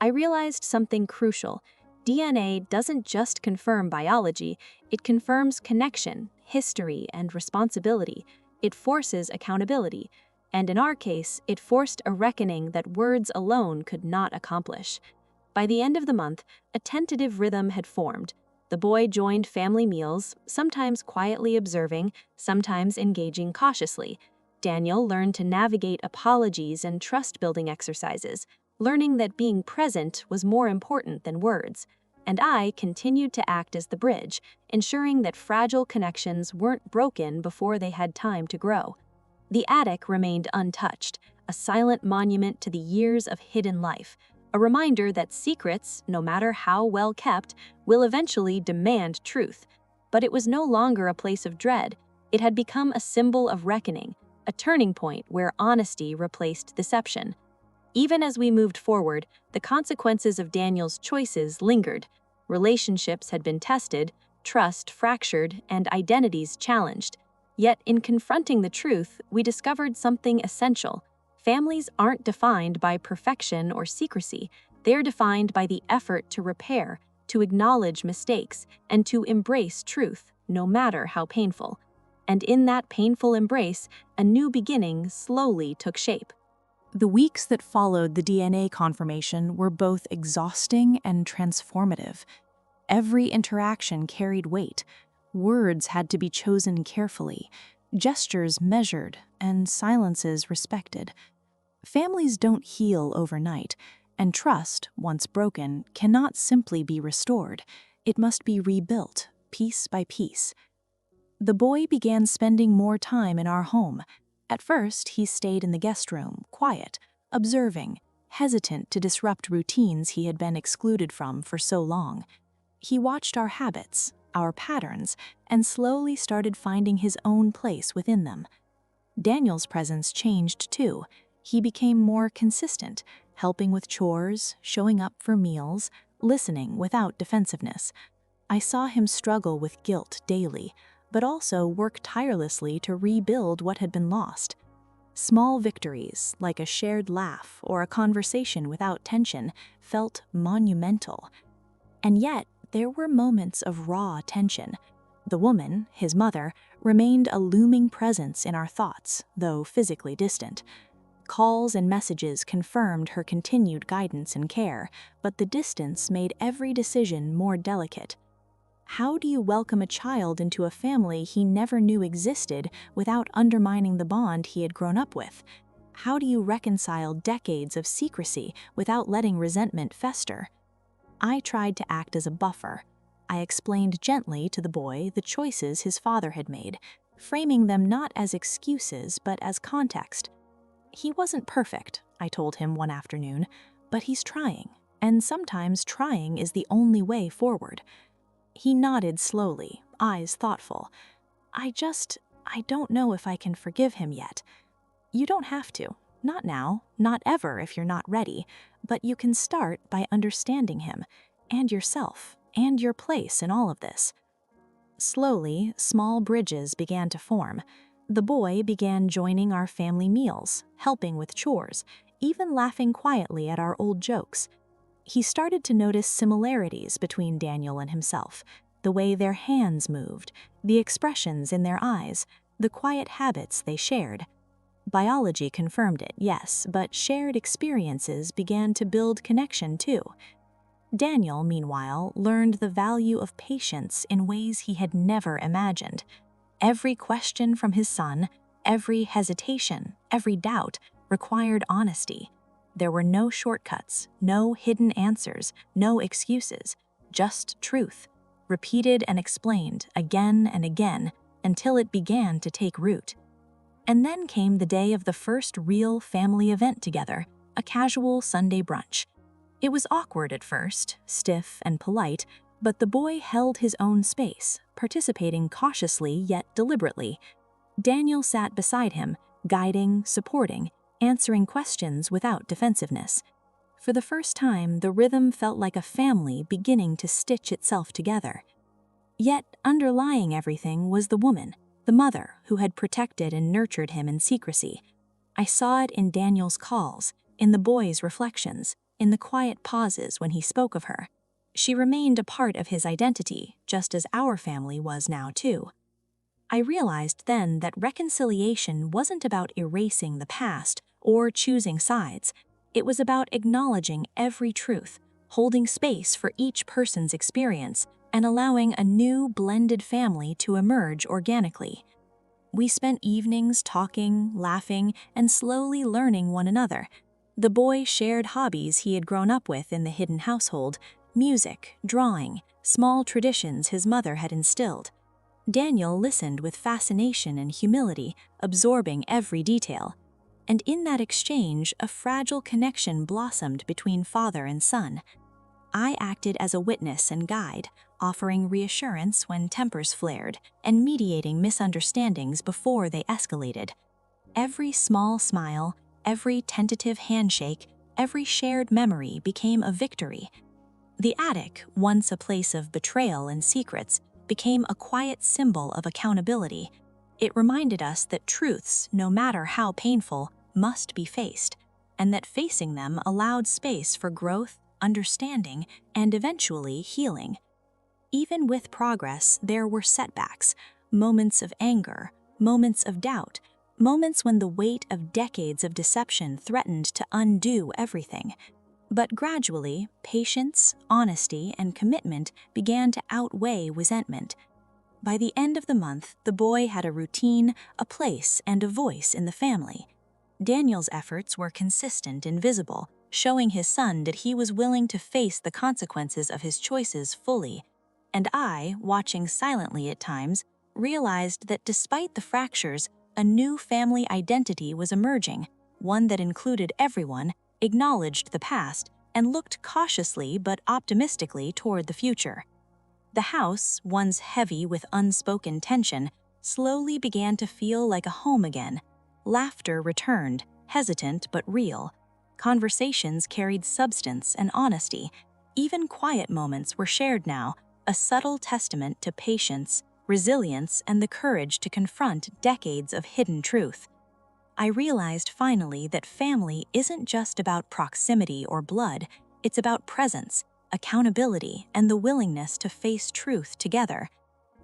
I realized something crucial. DNA doesn't just confirm biology, it confirms connection, history, and responsibility. It forces accountability. And in our case, it forced a reckoning that words alone could not accomplish. By the end of the month, a tentative rhythm had formed. The boy joined family meals, sometimes quietly observing, sometimes engaging cautiously. Daniel learned to navigate apologies and trust-building exercises, learning that being present was more important than words. And I continued to act as the bridge, ensuring that fragile connections weren't broken before they had time to grow. The attic remained untouched, a a silent monument to the years of hidden life, a reminder that secrets, no matter how well kept, will eventually demand truth. But it was no longer a place of dread. It had become a symbol of reckoning, a turning point where honesty replaced deception. Even as we moved forward, the consequences of Daniel's choices lingered. Relationships had been tested, trust fractured, and identities challenged. Yet, in confronting the truth, we discovered something essential. Families aren't defined by perfection or secrecy. They're defined by the effort to repair, to acknowledge mistakes, and to embrace truth, no matter how painful. And in that painful embrace, a new beginning slowly took shape. The weeks that followed the DNA confirmation were both exhausting and transformative. Every interaction carried weight. Words had to be chosen carefully, gestures measured, and silences respected. Families don't heal overnight, and trust, once broken, cannot simply be restored. It must be rebuilt, piece by piece. The boy began spending more time in our home. At first, he stayed in the guest room, quiet, observing, hesitant to disrupt routines he had been excluded from for so long. He watched our habits, our patterns, and slowly started finding his own place within them. Daniel's presence changed too. He became more consistent, helping with chores, showing up for meals, listening without defensiveness. I saw him struggle with guilt daily, but also work tirelessly to rebuild what had been lost. Small victories, like a shared laugh or a conversation without tension, felt monumental. And yet, there were moments of raw tension. The woman, his mother, remained a looming presence in our thoughts, though physically distant. Calls and messages confirmed her continued guidance and care, but the distance made every decision more delicate. How do you welcome a child into a family he never knew existed without undermining the bond he had grown up with? How do you reconcile decades of secrecy without letting resentment fester? I tried to act as a buffer. I explained gently to the boy the choices his father had made, framing them not as excuses but as context. He wasn't perfect, I told him one afternoon, but he's trying, and sometimes trying is the only way forward. He nodded slowly, eyes thoughtful. I don't know if I can forgive him yet. You don't have to. Not now, not ever if you're not ready, but you can start by understanding him, and yourself, and your place in all of this. Slowly, small bridges began to form. The boy began joining our family meals, helping with chores, even laughing quietly at our old jokes. He started to notice similarities between Daniel and himself, the way their hands moved, the expressions in their eyes, the quiet habits they shared. Biology confirmed it, yes, but shared experiences began to build connection too. Daniel, meanwhile, learned the value of patience in ways he had never imagined. Every question from his son, every hesitation, every doubt, required honesty. There were no shortcuts, no hidden answers, no excuses, just truth, repeated and explained again and again until it began to take root. And then came the day of the first real family event together, a casual Sunday brunch. It was awkward at first, stiff and polite, but the boy held his own space, participating cautiously yet deliberately. Daniel sat beside him, guiding, supporting, answering questions without defensiveness. For the first time, the rhythm felt like a family beginning to stitch itself together. Yet, underlying everything was the woman, the mother who had protected and nurtured him in secrecy. I saw it in Daniel's calls, in the boy's reflections, in the quiet pauses when he spoke of her. She remained a part of his identity, just as our family was now too. I realized then that reconciliation wasn't about erasing the past or choosing sides. It was about acknowledging every truth, holding space for each person's experience, and allowing a new blended family to emerge organically. We spent evenings talking, laughing, and slowly learning one another. The boy shared hobbies he had grown up with in the hidden household, music, drawing, small traditions his mother had instilled. Daniel listened with fascination and humility, absorbing every detail. And in that exchange, a fragile connection blossomed between father and son. I acted as a witness and guide, offering reassurance when tempers flared and mediating misunderstandings before they escalated. Every small smile, every tentative handshake, every shared memory became a victory. The attic, once a place of betrayal and secrets, became a quiet symbol of accountability. It reminded us that truths, no matter how painful, must be faced, and that facing them allowed space for growth, understanding, and eventually healing. Even with progress, there were setbacks, moments of anger, moments of doubt, moments when the weight of decades of deception threatened to undo everything. But gradually, patience, honesty, and commitment began to outweigh resentment. By the end of the month, the boy had a routine, a place, and a voice in the family. Daniel's efforts were consistent and visible, showing his son that he was willing to face the consequences of his choices fully. And I, watching silently at times, realized that despite the fractures, a new family identity was emerging, one that included everyone, acknowledged the past, and looked cautiously but optimistically toward the future. The house, once heavy with unspoken tension, slowly began to feel like a home again. Laughter returned, hesitant but real. Conversations carried substance and honesty. Even quiet moments were shared now, a subtle testament to patience, resilience, and the courage to confront decades of hidden truth. I realized finally that family isn't just about proximity or blood, it's about presence, accountability, and the willingness to face truth together.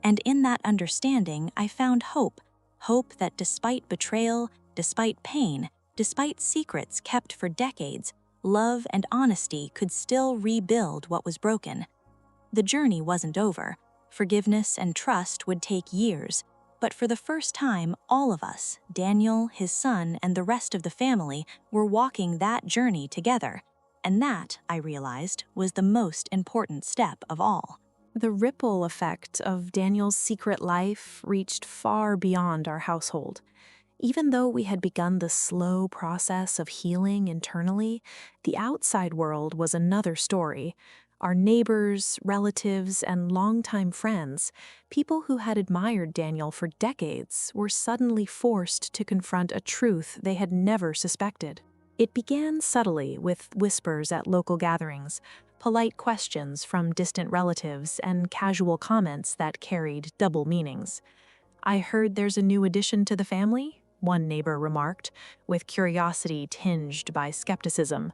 And in that understanding, I found hope. Hope that despite betrayal, despite pain, despite secrets kept for decades, love and honesty could still rebuild what was broken. The journey wasn't over. Forgiveness and trust would take years. But for the first time, all of us, Daniel, his son, and the rest of the family, were walking that journey together. And that, I realized, was the most important step of all. The ripple effect of Daniel's secret life reached far beyond our household. Even though we had begun the slow process of healing internally, the outside world was another story. Our neighbors, relatives, and longtime friends, people who had admired Daniel for decades, were suddenly forced to confront a truth they had never suspected. It began subtly with whispers at local gatherings, polite questions from distant relatives, and casual comments that carried double meanings. "I heard there's a new addition to the family," one neighbor remarked, with curiosity tinged by skepticism.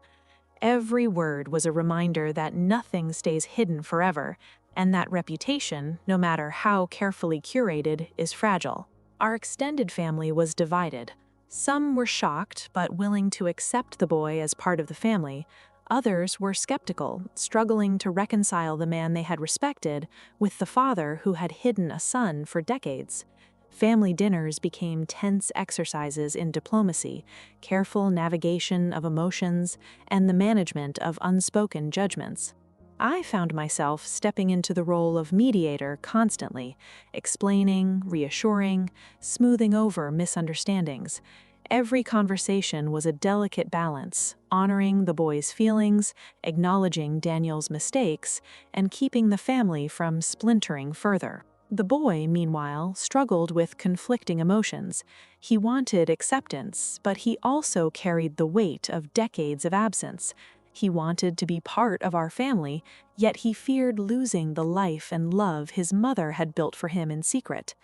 Every word was a reminder that nothing stays hidden forever, and that reputation, no matter how carefully curated, is fragile. Our extended family was divided. Some were shocked but willing to accept the boy as part of the family. Others were skeptical, struggling to reconcile the man they had respected with the father who had hidden a son for decades. Family dinners became tense exercises in diplomacy, careful navigation of emotions, and the management of unspoken judgments. I found myself stepping into the role of mediator constantly, explaining, reassuring, smoothing over misunderstandings. Every conversation was a delicate balance, honoring the boy's feelings, acknowledging Daniel's mistakes, and keeping the family from splintering further. The boy, meanwhile, struggled with conflicting emotions. He wanted acceptance, but he also carried the weight of decades of absence. He wanted to be part of our family, yet he feared losing the life and love his mother had built for him in secret.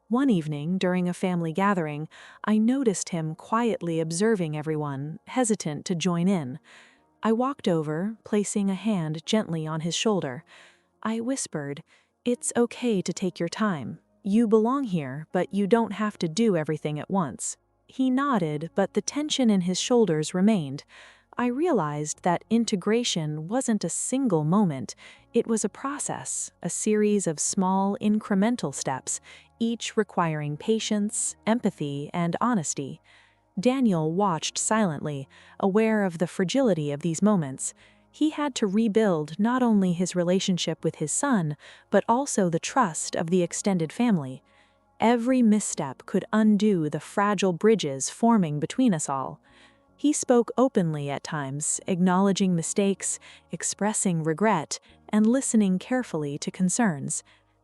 One evening, during a family gathering, I noticed him quietly observing everyone, hesitant to join in. I walked over, placing a hand gently on his shoulder. I whispered, "It's okay to take your time. You belong here, but you don't have to do everything at once." He nodded, but the tension in his shoulders remained. I realized that integration wasn't a single moment. It was a process, a series of small, incremental steps, each requiring patience, empathy, and honesty. Daniel watched silently, aware of the fragility of these moments. He had to rebuild not only his relationship with his son, but also the trust of the extended family. Every misstep could undo the fragile bridges forming between us all. He spoke openly at times, acknowledging mistakes, expressing regret, and listening carefully to concerns.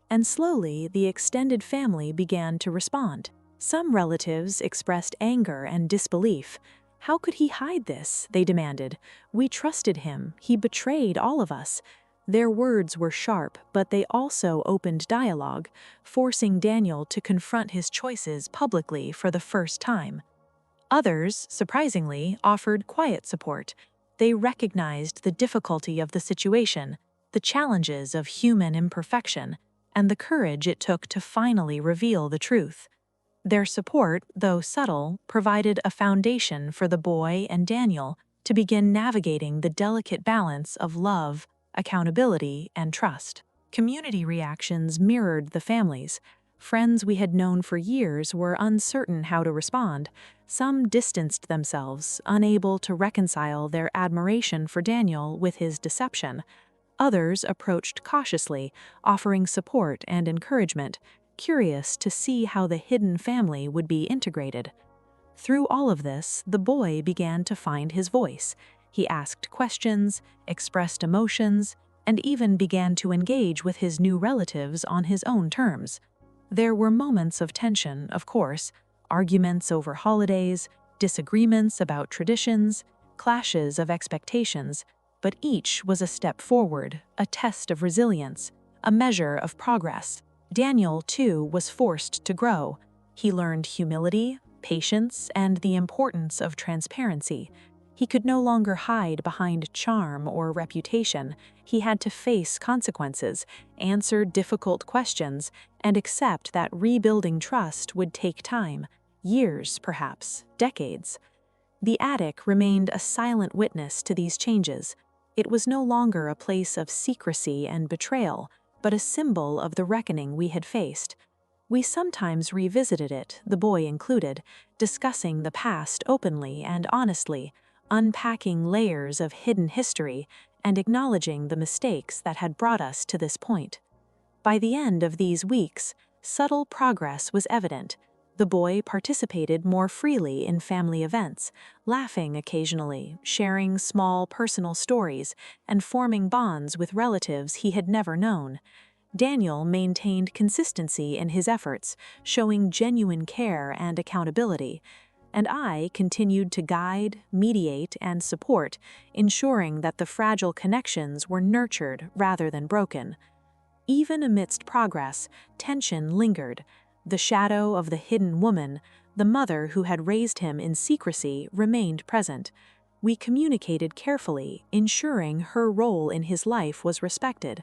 And slowly, the extended family began to respond. Some relatives expressed anger and disbelief. How could he hide this? They demanded. We trusted him. He betrayed all of us. Their words were sharp, but they also opened dialogue, forcing Daniel to confront his choices publicly for the first time. Others, surprisingly, offered quiet support. They recognized the difficulty of the situation, the challenges of human imperfection, and the courage it took to finally reveal the truth. Their support, though subtle, provided a foundation for the boy and Daniel to begin navigating the delicate balance of love, accountability, and trust. Community reactions mirrored the families. Friends we had known for years were uncertain how to respond. Some distanced themselves, unable to reconcile their admiration for Daniel with his deception. Others approached cautiously, offering support and encouragement, curious to see how the hidden family would be integrated. Through all of this, the boy began to find his voice. He asked questions, expressed emotions, and even began to engage with his new relatives on his own terms. There were moments of tension, of course, arguments over holidays, disagreements about traditions, clashes of expectations, but each was a step forward, a test of resilience, a measure of progress. Daniel, too, was forced to grow. He learned humility, patience, and the importance of transparency. He could no longer hide behind charm or reputation. He had to face consequences, answer difficult questions, and accept that rebuilding trust would take time, years perhaps, decades. The attic remained a silent witness to these changes. It was no longer a place of secrecy and betrayal, but a symbol of the reckoning we had faced. We sometimes revisited it, the boy included, discussing the past openly and honestly, unpacking layers of hidden history and acknowledging the mistakes that had brought us to this point. By the end of these weeks, subtle progress was evident. The boy participated more freely in family events, laughing occasionally, sharing small personal stories, and forming bonds with relatives he had never known. Daniel maintained consistency in his efforts, showing genuine care and accountability, and I continued to guide, mediate, and support, ensuring that the fragile connections were nurtured rather than broken. Even amidst progress, tension lingered. The shadow of the hidden woman, the mother who had raised him in secrecy, remained present. We communicated carefully, ensuring her role in his life was respected.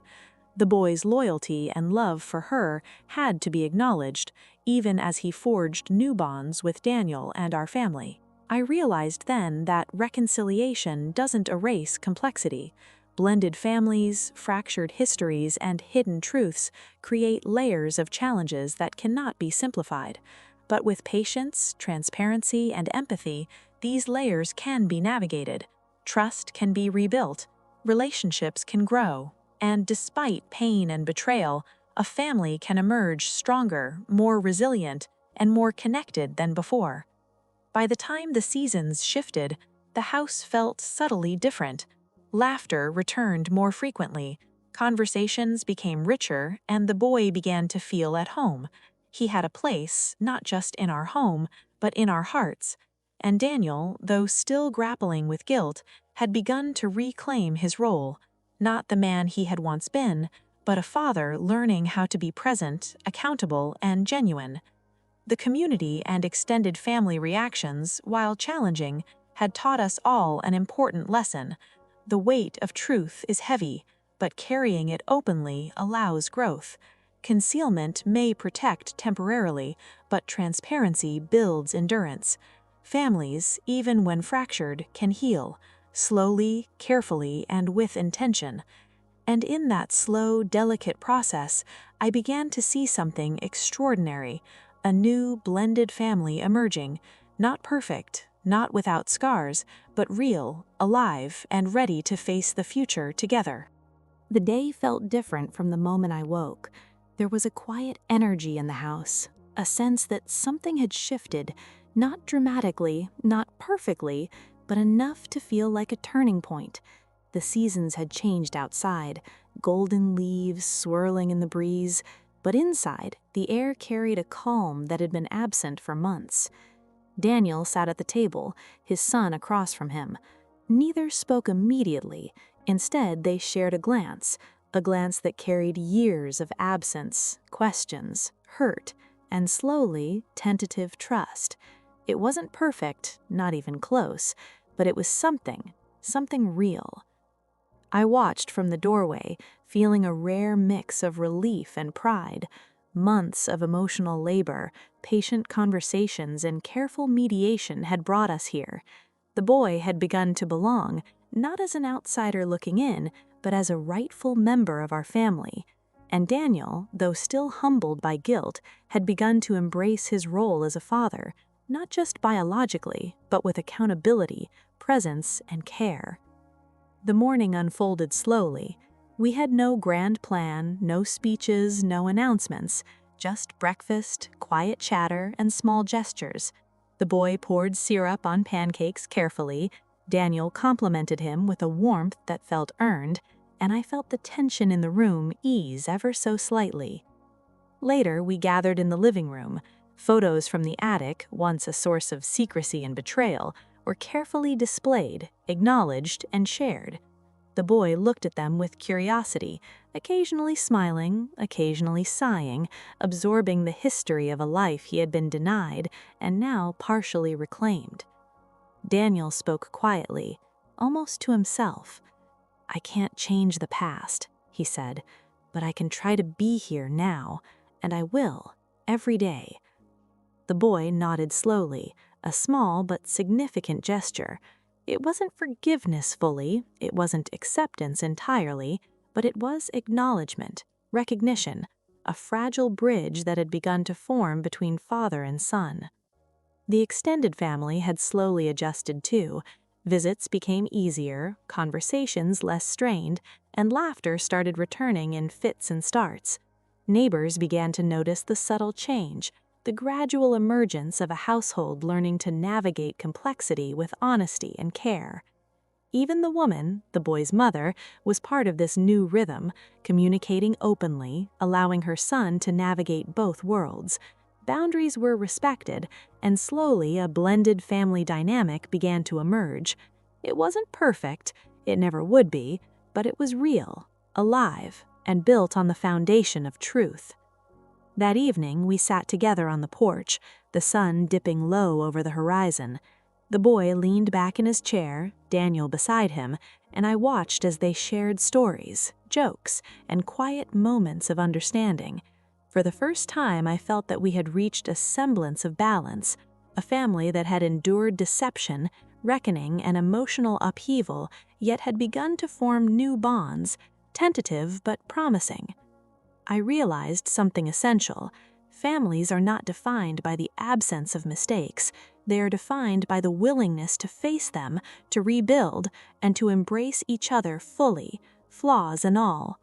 The boy's loyalty and love for her had to be acknowledged, even as he forged new bonds with Daniel and our family. I realized then that reconciliation doesn't erase complexity. Blended families, fractured histories, and hidden truths create layers of challenges that cannot be simplified. But with patience, transparency, and empathy, these layers can be navigated. Trust can be rebuilt. Relationships can grow. And despite pain and betrayal, a family can emerge stronger, more resilient, and more connected than before. By the time the seasons shifted, the house felt subtly different. Laughter returned more frequently, conversations became richer, and the boy began to feel at home. He had a place, not just in our home, but in our hearts. And Daniel, though still grappling with guilt, had begun to reclaim his role. Not the man he had once been, but a father learning how to be present, accountable, and genuine. The community and extended family reactions, while challenging, had taught us all an important lesson. The weight of truth is heavy, but carrying it openly allows growth. Concealment may protect temporarily, but transparency builds endurance. Families, even when fractured, can heal. Slowly, carefully, and with intention. And in that slow, delicate process, I began to see something extraordinary, a new, blended family emerging, not perfect, not without scars, but real, alive, and ready to face the future together. The day felt different from the moment I woke. There was a quiet energy in the house, a sense that something had shifted, not dramatically, not perfectly, but enough to feel like a turning point. The seasons had changed outside, golden leaves swirling in the breeze, but inside, the air carried a calm that had been absent for months. Daniel sat at the table, his son across from him. Neither spoke immediately. Instead, they shared a glance that carried years of absence, questions, hurt, and slowly, tentative trust. It wasn't perfect, not even close, but it was something real. I watched from the doorway, feeling a rare mix of relief and pride. Months of emotional labor, patient conversations, and careful mediation had brought us here. The boy had begun to belong, not as an outsider looking in, but as a rightful member of our family. And Daniel, though still humbled by guilt, had begun to embrace his role as a father, not just biologically, but with accountability, presence, and care. The morning unfolded slowly. We had no grand plan, no speeches, no announcements, just breakfast, quiet chatter, and small gestures. The boy poured syrup on pancakes carefully. Daniel complimented him with a warmth that felt earned, and I felt the tension in the room ease ever so slightly. Later, we gathered in the living room. Photos from the attic, once a source of secrecy and betrayal, were carefully displayed, acknowledged, and shared. The boy looked at them with curiosity, occasionally smiling, occasionally sighing, absorbing the history of a life he had been denied and now partially reclaimed. Daniel spoke quietly, almost to himself. "I can't change the past," he said, "but I can try to be here now, and I will, every day." The boy nodded slowly, a small but significant gesture. It wasn't forgiveness fully, it wasn't acceptance entirely, but it was acknowledgement, recognition, a fragile bridge that had begun to form between father and son. The extended family had slowly adjusted too. Visits became easier, conversations less strained, and laughter started returning in fits and starts. Neighbors began to notice the subtle change, the gradual emergence of a household learning to navigate complexity with honesty and care. Even the woman, the boy's mother, was part of this new rhythm, communicating openly, allowing her son to navigate both worlds. Boundaries were respected, and slowly a blended family dynamic began to emerge. It wasn't perfect, it never would be, but it was real, alive, and built on the foundation of truth. That evening, we sat together on the porch, the sun dipping low over the horizon. The boy leaned back in his chair, Daniel beside him, and I watched as they shared stories, jokes, and quiet moments of understanding. For the first time, I felt that we had reached a semblance of balance, a family that had endured deception, reckoning, and emotional upheaval, yet had begun to form new bonds, tentative but promising. I realized something essential. Families are not defined by the absence of mistakes. They are defined by the willingness to face them, to rebuild, and to embrace each other fully, flaws and all.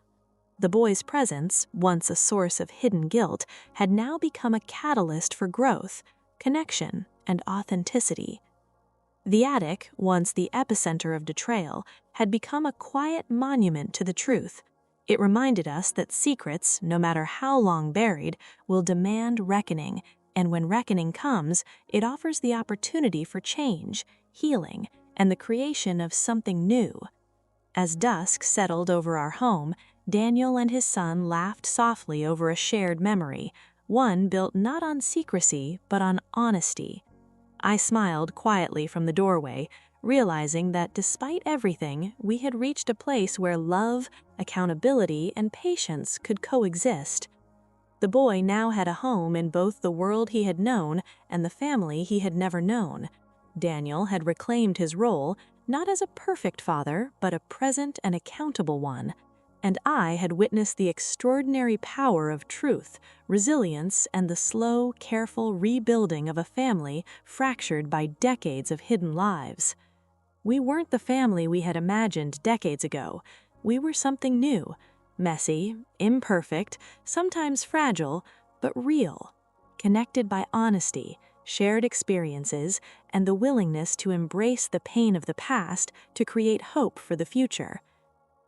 The boy's presence, once a source of hidden guilt, had now become a catalyst for growth, connection, and authenticity. The attic, once the epicenter of betrayal, had become a quiet monument to the truth. It reminded us that secrets, no matter how long buried, will demand reckoning, and when reckoning comes, it offers the opportunity for change, healing, and the creation of something new. As dusk settled over our home, Daniel and his son laughed softly over a shared memory, one built not on secrecy, but on honesty. I smiled quietly from the doorway, realizing that despite everything, we had reached a place where love, accountability, and patience could coexist. The boy now had a home in both the world he had known and the family he had never known. Daniel had reclaimed his role, not as a perfect father, but a present and accountable one. And I had witnessed the extraordinary power of truth, resilience, and the slow, careful rebuilding of a family fractured by decades of hidden lives. We weren't the family we had imagined decades ago. We were something new, messy, imperfect, sometimes fragile, but real. connected by honesty, shared experiences, and the willingness to embrace the pain of the past to create hope for the future.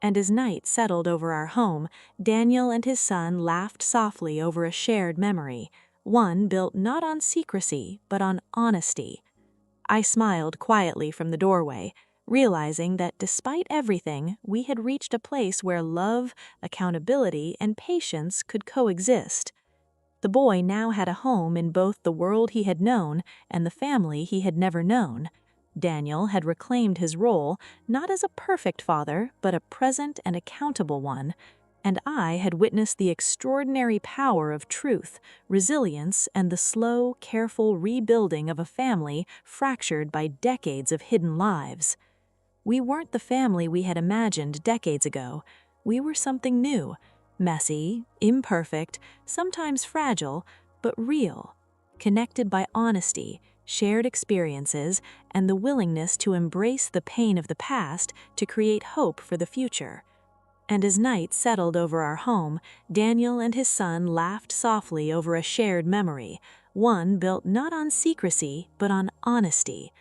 And as night settled over our home, Daniel and his son laughed softly over a shared memory, one built not on secrecy, but on honesty. I smiled quietly from the doorway, realizing that despite everything, we had reached a place where love, accountability, and patience could coexist. The boy now had a home in both the world he had known and the family he had never known. Daniel had reclaimed his role, not as a perfect father, but a present and accountable one, and I had witnessed the extraordinary power of truth, resilience, and the slow, careful rebuilding of a family fractured by decades of hidden lives. We weren't the family we had imagined decades ago. We were something new, messy, imperfect, sometimes fragile, but real, connected by honesty, shared experiences, and the willingness to embrace the pain of the past to create hope for the future. And as night settled over our home, Daniel and his son laughed softly over a shared memory, one built not on secrecy, but on honesty,